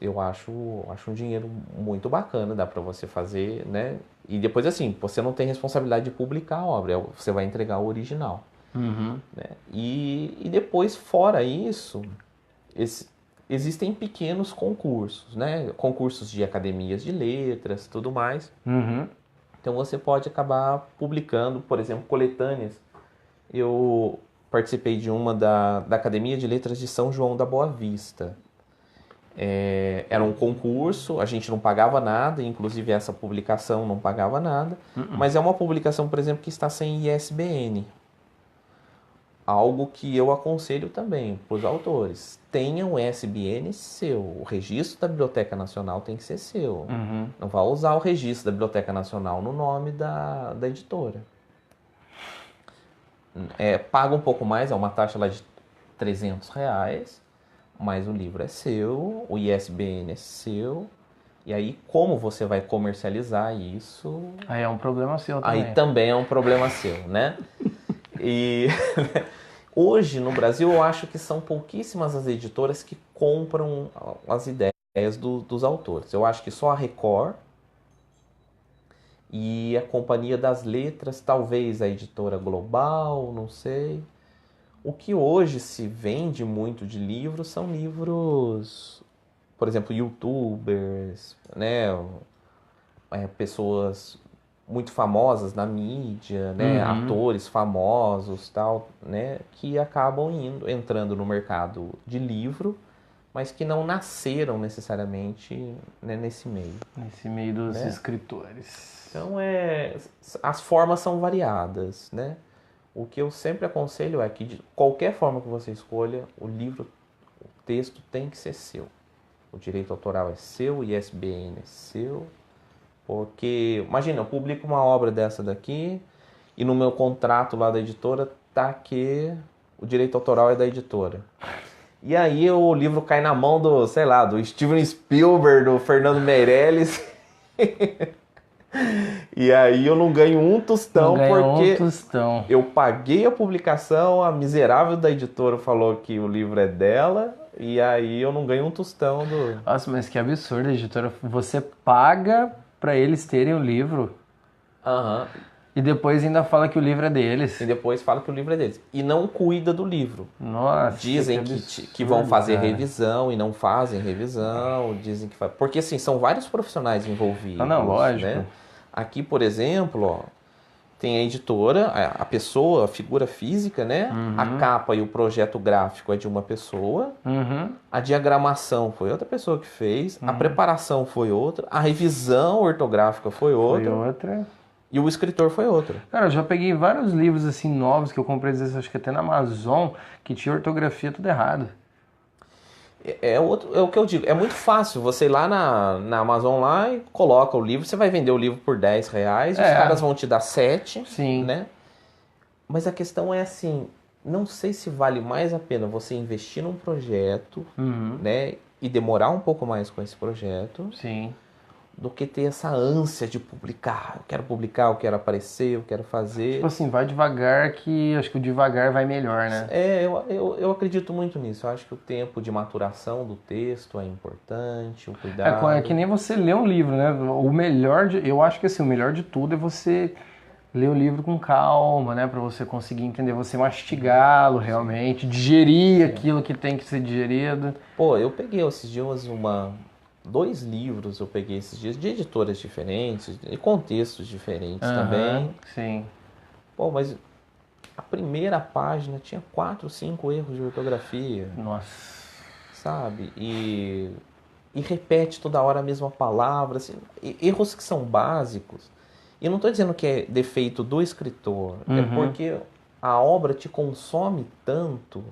Eu acho um dinheiro muito bacana, dá para você fazer, né? E depois, assim, você não tem responsabilidade de publicar a obra, você vai entregar o original. Né? E depois, fora isso, existem pequenos concursos, né? Concursos de academias de letras, tudo mais. Então você pode acabar publicando, por exemplo, coletâneas. Eu participei de uma da Academia de Letras de São João da Boa Vista. Era um concurso, a gente não pagava nada, inclusive essa publicação não pagava nada, mas é uma publicação, por exemplo, que está sem ISBN. Algo que eu aconselho também para os autores. Tenha um ISBN seu. O registro da Biblioteca Nacional tem que ser seu. Não vá usar o registro da Biblioteca Nacional no nome da editora. Paga um pouco mais, é uma taxa lá de R$300, mas o livro é seu, o ISBN é seu. E aí, como você vai comercializar isso... Aí é um problema seu também. Aí também é um problema seu, né? E hoje, no Brasil, eu acho que são pouquíssimas as editoras que compram as ideias dos autores. Eu acho que só a Record e a Companhia das Letras, talvez a Editora Global, não sei. O que hoje se vende muito de livros são livros, por exemplo, youtubers, né? Pessoas muito famosas na mídia, né? Atores famosos, tal, né? Que acabam entrando no mercado de livro, mas que não nasceram necessariamente, né, nesse meio. Nesse meio dos escritores. Então, as formas são variadas, né? O que eu sempre aconselho é que, de qualquer forma que você escolha, o texto tem que ser seu. O direito autoral é seu, o ISBN é seu. Porque, imagina, eu publico uma obra dessa daqui e no meu contrato lá da editora tá que o direito autoral é da editora. E aí o livro cai na mão do, sei lá, do Steven Spielberg, do Fernando Meirelles. E aí eu não ganho um tostão porque eu paguei a publicação, a miserável da editora falou que o livro é dela, e aí eu não ganho um tostão do... Nossa, mas que absurdo, editora. Você paga pra eles terem o livro e depois ainda fala que o livro é deles. E depois fala que o livro é deles. E não cuida do livro. Nossa, dizem que vão fazer revisão e não fazem revisão. Dizem que porque assim, são vários profissionais envolvidos. Não, lógico. Né? Aqui, por exemplo, ó, tem a editora, a pessoa, a figura física, né? A capa e o projeto gráfico é de uma pessoa. A diagramação foi outra pessoa que fez. A preparação foi outra. A revisão ortográfica foi outra. E o escritor foi outro. Cara, eu já peguei vários livros assim novos que eu comprei, às vezes, acho que até na Amazon, que tinha ortografia tudo errado. É o que eu digo, é muito fácil você ir lá na Amazon lá e coloca o livro, você vai vender o livro por R$10, os caras vão te dar 7, sim, né? Mas a questão é assim, não sei se vale mais a pena você investir num projeto, né? E demorar um pouco mais com esse projeto. Sim. Do que ter essa ânsia de publicar. Eu quero publicar, eu quero aparecer, eu quero fazer. Tipo assim, vai devagar que acho que o devagar vai melhor, né? Eu acredito muito nisso. Eu acho que o tempo de maturação do texto é importante, o cuidado. É que nem você ler um livro, né? O melhor eu acho que assim, o melhor de tudo é você ler o livro com calma, né? Pra você conseguir entender, você mastigá-lo realmente, digerir aquilo que tem que ser digerido. Pô, eu peguei esses dias 2 livros eu peguei esses dias de editoras diferentes e contextos diferentes também. Sim. Pô, mas a primeira página tinha 4, 5 erros de ortografia. Nossa. Sabe? E repete toda hora a mesma palavra. Assim, erros que são básicos. E não estou dizendo que é defeito do escritor. É porque a obra te consome tanto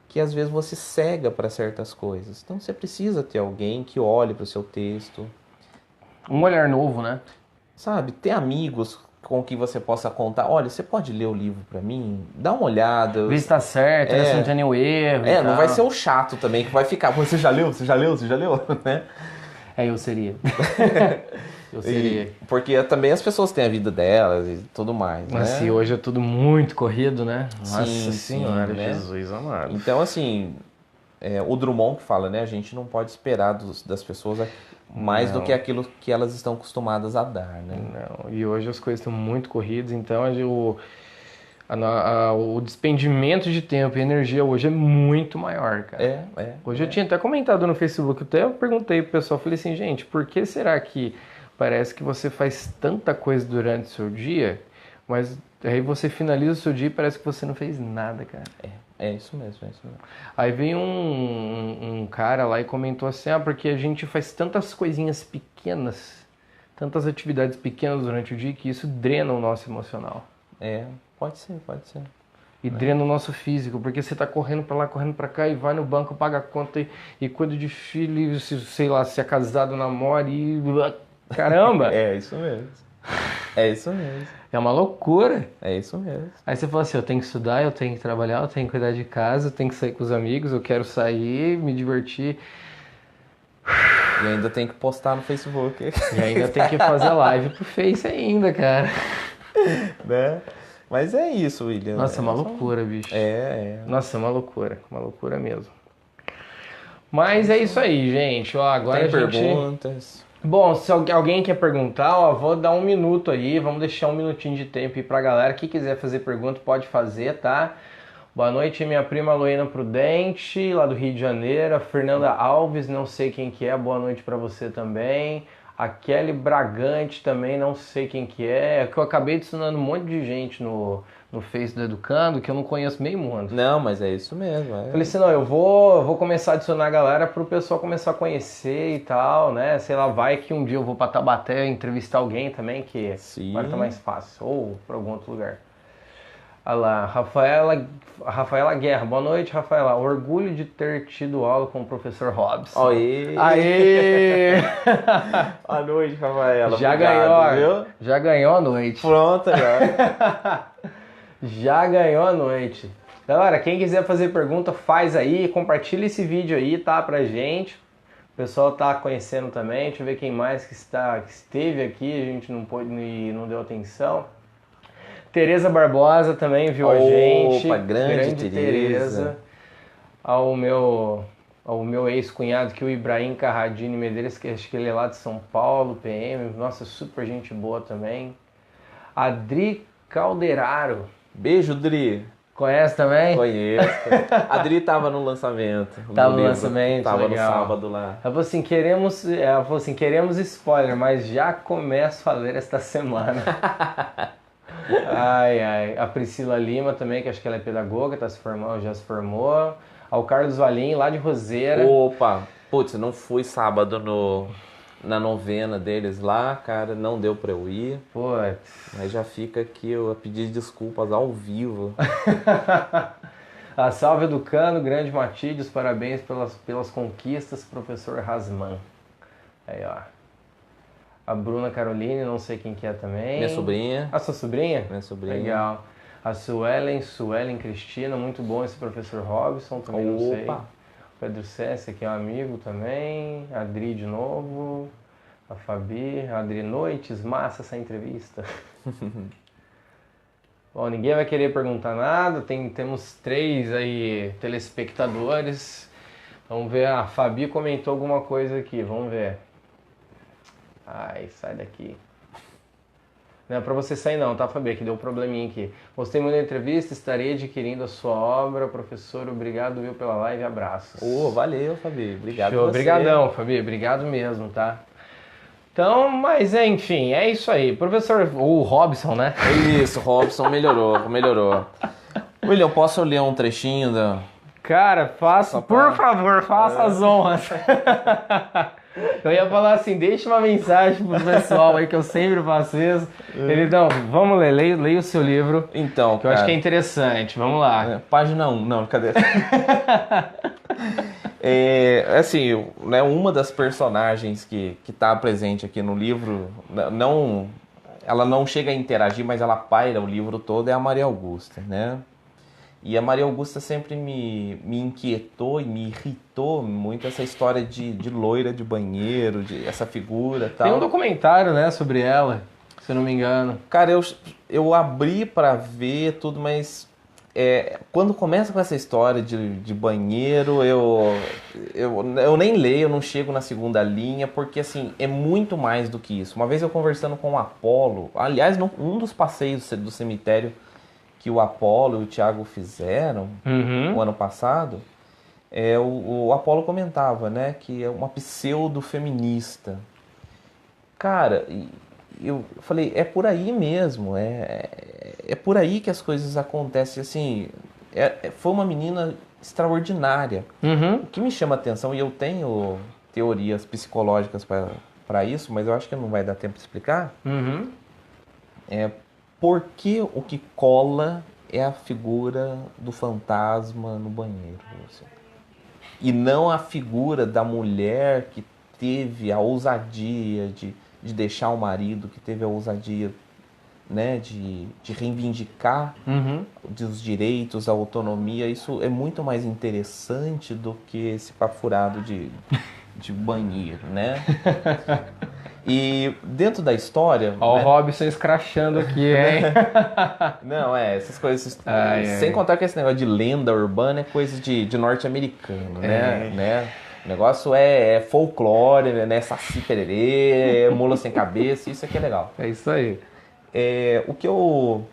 que às vezes você cega para certas coisas. Então você precisa ter alguém que olhe para o seu texto. Um olhar novo, né? Sabe, ter amigos com que você possa contar. Olha, você pode ler o livro para mim? Dá uma olhada. Vê se tá certo, se não tem nenhum erro. Não vai ser o chato também que vai ficar. Você já leu? Você já leu? Você já leu? Né? Eu seria. Eu seria. Porque também as pessoas têm a vida delas e tudo mais, Mas né? se hoje é tudo muito corrido, né? Nossa Sim, Senhora, né? Jesus amado. Então, assim, o Drummond que fala, né? A gente não pode esperar das pessoas mais do que aquilo que elas estão acostumadas a dar, né? Não. E hoje as coisas estão muito corridas, então O despendimento de tempo e energia hoje é muito maior, cara. Hoje eu tinha até comentado no Facebook, até eu perguntei pro pessoal, falei assim, gente, por que será que parece que você faz tanta coisa durante o seu dia, mas aí você finaliza o seu dia e parece que você não fez nada, cara. É isso mesmo, é isso mesmo. Aí veio um cara lá e comentou assim, porque a gente faz tantas coisinhas pequenas, tantas atividades pequenas durante o dia que isso drena o nosso emocional. Pode ser. E drena o nosso físico, porque você tá correndo pra lá, correndo pra cá e vai no banco, paga a conta e cuida de filho, sei lá, se é casado, namora e... Caramba! É isso mesmo. É isso mesmo. É uma loucura. É isso mesmo. Aí você fala assim, eu tenho que estudar, eu tenho que trabalhar, eu tenho que cuidar de casa, eu tenho que sair com os amigos, eu quero sair, me divertir. E ainda tem que postar no Facebook. E ainda tem que fazer live pro Face ainda, cara. Né? Mas é isso, William. Nossa, é uma loucura, bicho. Nossa, é uma loucura mesmo. Mas é isso aí, gente. Ó, agora tem perguntas. Bom, se alguém quer perguntar, ó, vou dar 1 minuto aí, vamos deixar 1 minutinho de tempo aí pra galera. Quem quiser fazer pergunta, pode fazer, tá? Boa noite, minha prima Loena Prudente, lá do Rio de Janeiro. A Fernanda Alves, não sei quem que é, boa noite pra você também. A Kelly Bragante também, não sei quem que é. É que eu acabei adicionando um monte de gente no Face do Educando, que eu não conheço meio mundo. Não, mas é isso mesmo. Falei assim, não, eu vou começar a adicionar a galera pro pessoal começar a conhecer e tal, né? Sei lá, vai que um dia eu vou pra Taubaté entrevistar alguém também, que agora tá mais fácil. Ou pra algum outro lugar. Olha lá, Rafaela Guerra. Boa noite, Rafaela. Orgulho de ter tido aula com o professor Robson. Aê! Boa noite, Rafaela. Já obrigado, ganhou, viu? Já ganhou a noite. Pronto, agora. Já ganhou a noite. Galera, quem quiser fazer pergunta, faz aí. Compartilha esse vídeo aí, tá? Pra gente. O pessoal tá conhecendo também. Deixa eu ver quem mais que esteve aqui. A gente não pôde e não deu atenção. Tereza Barbosa também viu a gente. Opa, grande Tereza. Ao meu ex-cunhado, que é o Ibrahim Carradini Medeiros, que acho que ele é lá de São Paulo, PM. Nossa, super gente boa também. Adri Calderaro. Beijo, Dri. Conhece também? Conheço. A Dri tava no lançamento. Tava no lançamento, tava legal. no sábado lá. Ela falou assim, queremos spoiler, mas já começo a ler esta semana. Ai. A Priscila Lima também, que acho que ela é pedagoga, já se formou. Ao Carlos Valim, lá de Roseira. Opa, putz, não fui sábado na novena deles lá, cara, não deu pra eu ir. Putz. Mas já fica aqui eu a pedir desculpas ao vivo. A Salve Educando, grande Matídios, parabéns pelas conquistas, professor Rasman. Aí, ó. A Bruna Caroline, não sei quem que é também. Minha sobrinha. A sua sobrinha? Minha sobrinha. Legal. A Suelen Cristina, muito bom esse professor Robson, também não sei. O Pedro César, que é um amigo também. A Adri de novo. A Fabi. A Adri Noites, massa essa entrevista. Bom, ninguém vai querer perguntar nada. Temos 3 aí telespectadores. Vamos ver. A Fabi comentou alguma coisa aqui, vamos ver. Ai, sai daqui. Não é pra você sair não, tá, Fabi? Que deu um probleminha aqui. Gostei muito da entrevista, estarei adquirindo a sua obra. Professor, obrigado, viu, pela live, abraços. Valeu, Fabi. Obrigado. Show, obrigadão, Fabi. Obrigado mesmo, tá? Então, mas enfim, é isso aí. Professor, o Robson, né? Isso, Robson melhorou. William, posso ler um trechinho da... Cara, por favor, faça as honras. Eu ia falar assim, deixa uma mensagem pro pessoal aí, que eu sempre faço isso. Ele, não, vamos ler, leia o seu livro. Então, que eu acho que é interessante, vamos lá. Página 1, não, cadê? Assim, né, uma das personagens que tá presente aqui no livro, ela não chega a interagir, mas ela paira o livro todo, é a Maria Augusta, né? E a Maria Augusta sempre me inquietou e me irritou muito essa história de loira de banheiro, essa figura e tal. Tem um documentário, né, sobre ela, se eu não me engano. Cara, eu abri pra ver tudo, mas quando começa com essa história de banheiro, eu nem leio, eu não chego na segunda linha, porque assim, é muito mais do que isso. Uma vez eu conversando com o Apolo, aliás, um dos passeios do cemitério, que o Apolo e o Thiago fizeram o ano passado, o Apolo comentava, né, que é uma pseudo-feminista. Cara, eu falei, é por aí mesmo, é por aí que as coisas acontecem, assim, foi uma menina extraordinária. O que me chama a atenção, e eu tenho teorias psicológicas para isso, mas eu acho que não vai dar tempo de explicar, é porque o que cola é a figura do fantasma no banheiro, assim. E não a figura da mulher que teve a ousadia de deixar o marido, que teve a ousadia, né, de reivindicar os direitos, a autonomia. Isso é muito mais interessante do que esse papo furado de banheiro, né? E dentro da história... Ó, né? o Robson escrachando aqui, hein? Não, essas coisas... sem contar que esse negócio de lenda urbana é coisa de norte-americano, né? O negócio é folclore, né? Saci pererê, mula sem cabeça, isso aqui é legal. É isso aí. O que eu...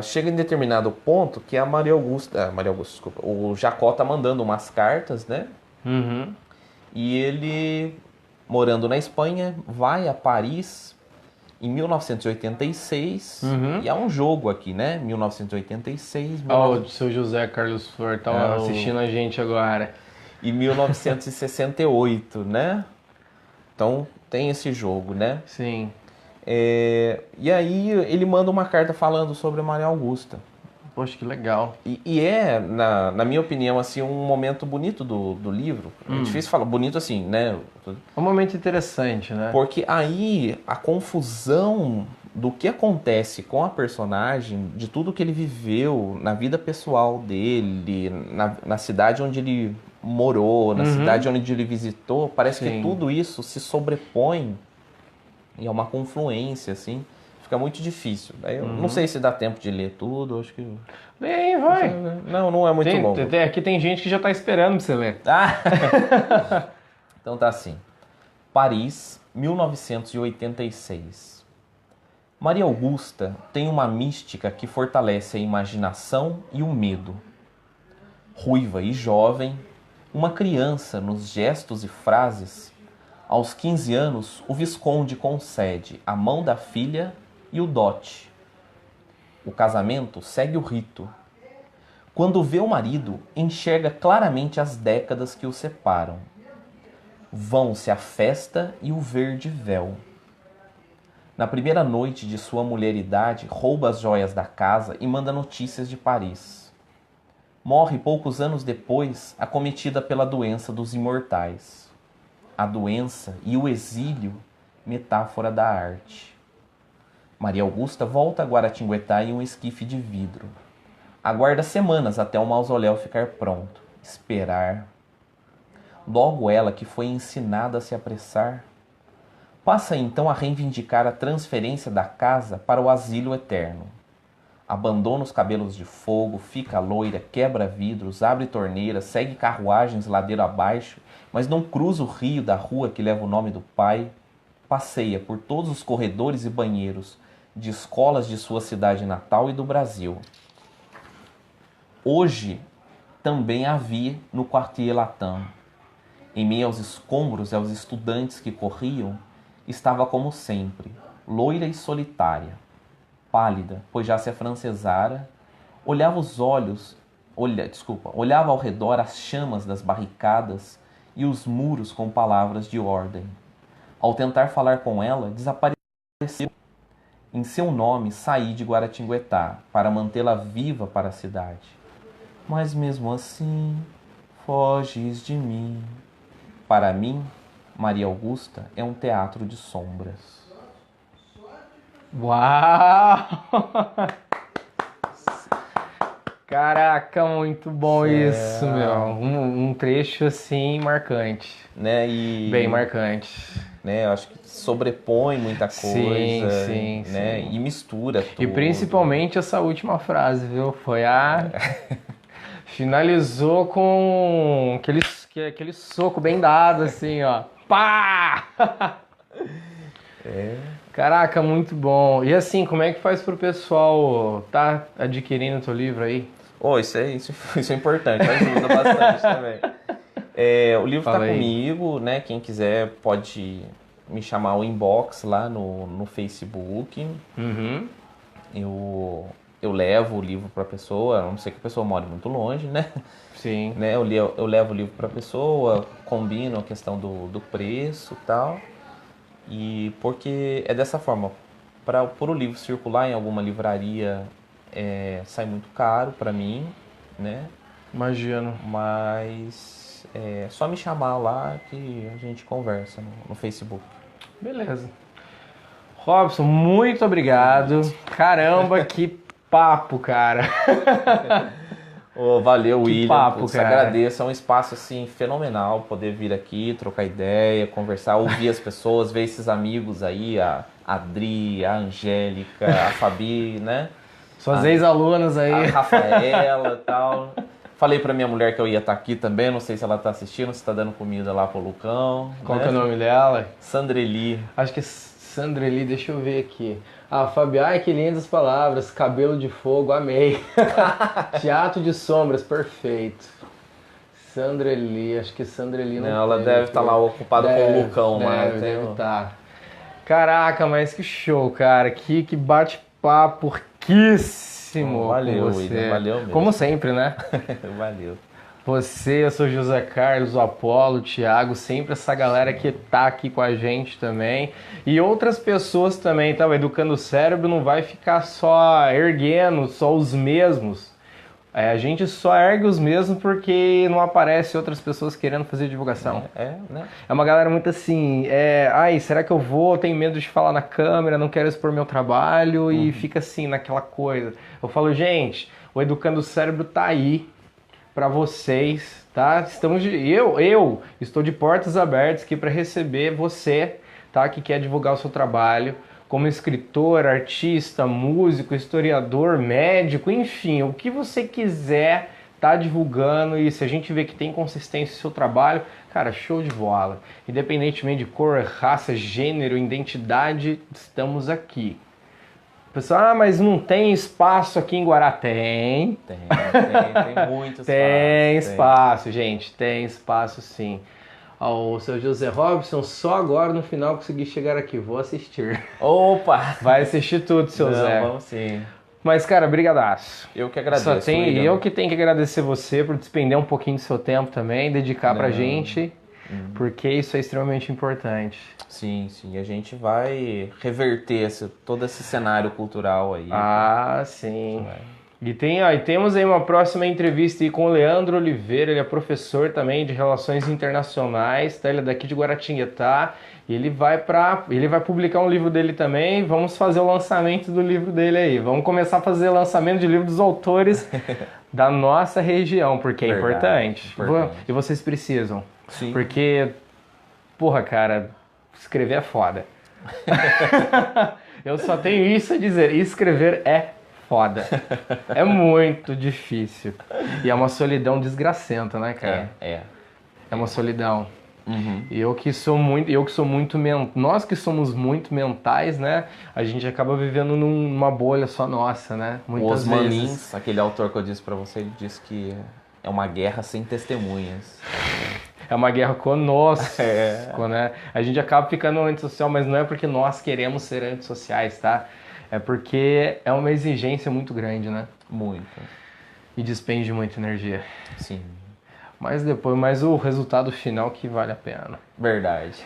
chega em determinado ponto que a Maria Augusta, desculpa, o Jacó tá mandando umas cartas, né? E ele, morando na Espanha, vai a Paris em 1986. E há um jogo aqui, né? 1986. O seu José Carlos Flor tá assistindo a gente agora. E 1968, né? Então tem esse jogo, né? Sim. E aí ele manda uma carta falando sobre a Maria Augusta. Poxa, que legal. E na minha opinião, assim, um momento bonito do livro. É difícil falar, bonito assim, né? É um momento interessante, né? Porque aí a confusão do que acontece com a personagem, de tudo que ele viveu na vida pessoal dele, na cidade onde ele morou, na cidade onde ele visitou, parece que tudo isso se sobrepõe e é uma confluência, assim. Fica muito difícil. Eu não sei se dá tempo de ler tudo, acho que... Bem, vai. Não é muito longo. Aqui tem gente que já tá esperando pra você ler. Então tá assim. Paris, 1986. Maria Augusta tem uma mística que fortalece a imaginação e o medo. Ruiva e jovem, uma criança nos gestos e frases, aos 15 anos o Visconde concede a mão da filha e o dote. O casamento segue o rito. Quando vê o marido, enxerga claramente as décadas que o separam. Vão-se a festa e o verde véu. Na primeira noite de sua mulheridade, rouba as joias da casa e manda notícias de Paris. Morre poucos anos depois, acometida pela doença dos imortais. A doença e o exílio, metáfora da arte. Maria Augusta volta a Guaratinguetá em um esquife de vidro. Aguarda semanas até o mausoléu ficar pronto. Esperar. Logo ela, que foi ensinada a se apressar, passa então a reivindicar a transferência da casa para o asilo eterno. Abandona os cabelos de fogo, fica loira, quebra vidros, abre torneiras, segue carruagens ladeira abaixo, mas não cruza o rio da rua que leva o nome do pai. Passeia por todos os corredores e banheiros de escolas de sua cidade natal e do Brasil. Hoje também a vi no Quartier Latin. Em meio aos escombros e aos estudantes que corriam, estava como sempre, loira e solitária. Pálida, pois já se afrancesara, olhava ao redor as chamas das barricadas e os muros com palavras de ordem. Ao tentar falar com ela, desapareceu. Em seu nome, saí de Guaratinguetá para mantê-la viva para a cidade. Mas mesmo assim, foges de mim. Para mim, Maria Augusta é um teatro de sombras. Uau! Caraca, muito bom isso, meu. Um trecho assim marcante. Né? Bem marcante. Né? Eu acho que sobrepõe muita coisa. Sim. E mistura tudo. E principalmente essa última frase, viu? Foi a... Finalizou com aquele soco bem dado, assim, ó. Pá! Caraca, muito bom. E assim, como é que faz pro pessoal tá adquirindo o teu livro aí? Isso é importante, ajuda bastante também. O livro Fala tá aí. comigo, né? Quem quiser pode me chamar o inbox lá no Facebook. Uhum. Eu levo o livro para a pessoa, a não ser que a pessoa more muito longe, né? Sim. Né? Eu levo o livro para a pessoa, combino a questão do preço e tal. E porque é dessa forma, por o livro circular em alguma livraria sai muito caro para mim, né? Imagino. Mas é só me chamar lá que a gente conversa no Facebook. Beleza. Robson, muito obrigado. Caramba, que papo, cara. Valeu, Que William. papo, Putz, cara. agradeço. É um espaço assim fenomenal poder vir aqui, trocar ideia, conversar, ouvir as pessoas, ver esses amigos aí, a Adri, a Angélica, a Fabi, né? Suas ex-alunas aí. A Rafaela e tal. Falei pra minha mulher que eu ia estar aqui também, não sei se ela tá assistindo, se tá dando comida lá pro Lucão. Qual né? que é o nome dela? Sandreli. Acho que é Sandreli, deixa eu ver aqui. Fabi, ai que lindas palavras, cabelo de fogo, amei. Teatro de sombras, perfeito. Sandreli, acho que Sandreli não Ela tem, deve estar lá ocupada com o Lucão lá. Deve estar. Caraca, mas que show, cara. Que bate-papo riquíssimo Valeu, com você. William, valeu mesmo. Como sempre, né? Valeu. Você, eu sou José Carlos, o Apolo, o Thiago, sempre essa galera que tá aqui com a gente também. E outras pessoas também, tá? O Educando o Cérebro não vai ficar só erguendo, só os mesmos. A gente só ergue os mesmos porque não aparece outras pessoas querendo fazer divulgação. Né? É uma galera muito assim, ai, será que eu vou? Tenho medo de falar na câmera, não quero expor meu trabalho e fica assim, naquela coisa. Eu falo, gente, o Educando o Cérebro tá aí para vocês, tá? Eu estou de portas abertas aqui para receber você, tá? Que quer divulgar o seu trabalho como escritor, artista, músico, historiador, médico, enfim, o que você quiser tá divulgando e se a gente vê que tem consistência no seu trabalho, cara, show de bola. Independentemente de cor, raça, gênero, identidade, estamos aqui. Pessoal, mas não tem espaço aqui em Guará? Tem muito espaço. Tem espaço, gente, tem espaço sim. O seu José Robson, só agora no final consegui chegar aqui, vou assistir. Opa! Vai assistir tudo, seu Zé. Vamos sim. Mas, cara, brigadaço. Eu que agradeço. Eu que tenho que agradecer você por despender um pouquinho do seu tempo também, dedicar pra gente, porque isso é extremamente importante. Sim, a gente vai reverter todo esse cenário cultural aí. Sim. E temos aí uma próxima entrevista aí com o Leandro Oliveira, ele é professor também de Relações Internacionais, tá? Ele é daqui de Guaratinguetá, e ele vai publicar um livro dele também, vamos fazer o lançamento do livro dele aí, vamos começar a fazer lançamento de livro dos autores da nossa região, porque é importante. E vocês precisam, Sim. Porque, porra, cara, escrever é foda. Eu só tenho isso a dizer, escrever é foda. É muito difícil. E é uma solidão desgracenta, né, cara? É uma solidão. Uhum. Nós que somos muito mentais, né? A gente acaba vivendo numa bolha só nossa, né? Muitas vezes. Lins, aquele autor que eu disse pra você, ele disse que é uma guerra sem testemunhas. É uma guerra conosco, né? A gente acaba ficando antissocial, mas não é porque nós queremos ser antissociais, tá? É porque é uma exigência muito grande, né? Muito. E despende muita energia. Sim. Mas o resultado final que vale a pena. Verdade.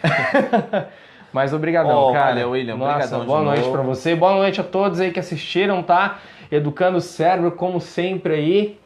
Mas obrigadão, cara. Valeu, William. Nossa, boa noite pra você. Boa noite a todos aí que assistiram, tá? Educando o Cérebro, como sempre aí.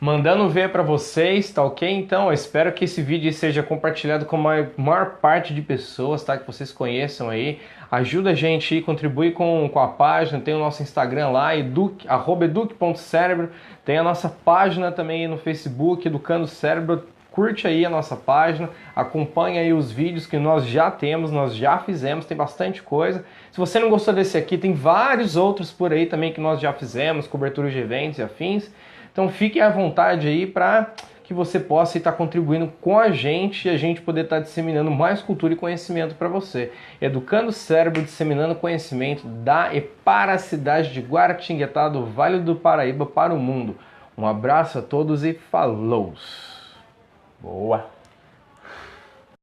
Mandando ver pra vocês, tá ok? Então, eu espero que esse vídeo seja compartilhado com a maior parte de pessoas, tá? Que vocês conheçam aí. Ajuda a gente aí, contribui com a página, tem o nosso Instagram lá, @eduque.cérebro. Tem a nossa página também aí no Facebook, Educando o Cérebro. Curte aí a nossa página, acompanha aí os vídeos que nós já temos, nós já fizemos, tem bastante coisa. Se você não gostou desse aqui, tem vários outros por aí também que nós já fizemos, cobertura de eventos e afins. Então fiquem à vontade aí para que você possa estar contribuindo com a gente e a gente poder estar disseminando mais cultura e conhecimento para você. Educando o cérebro, disseminando conhecimento da e para a cidade de Guaratinguetá, do Vale do Paraíba, para o mundo. Um abraço a todos e falou! Boa!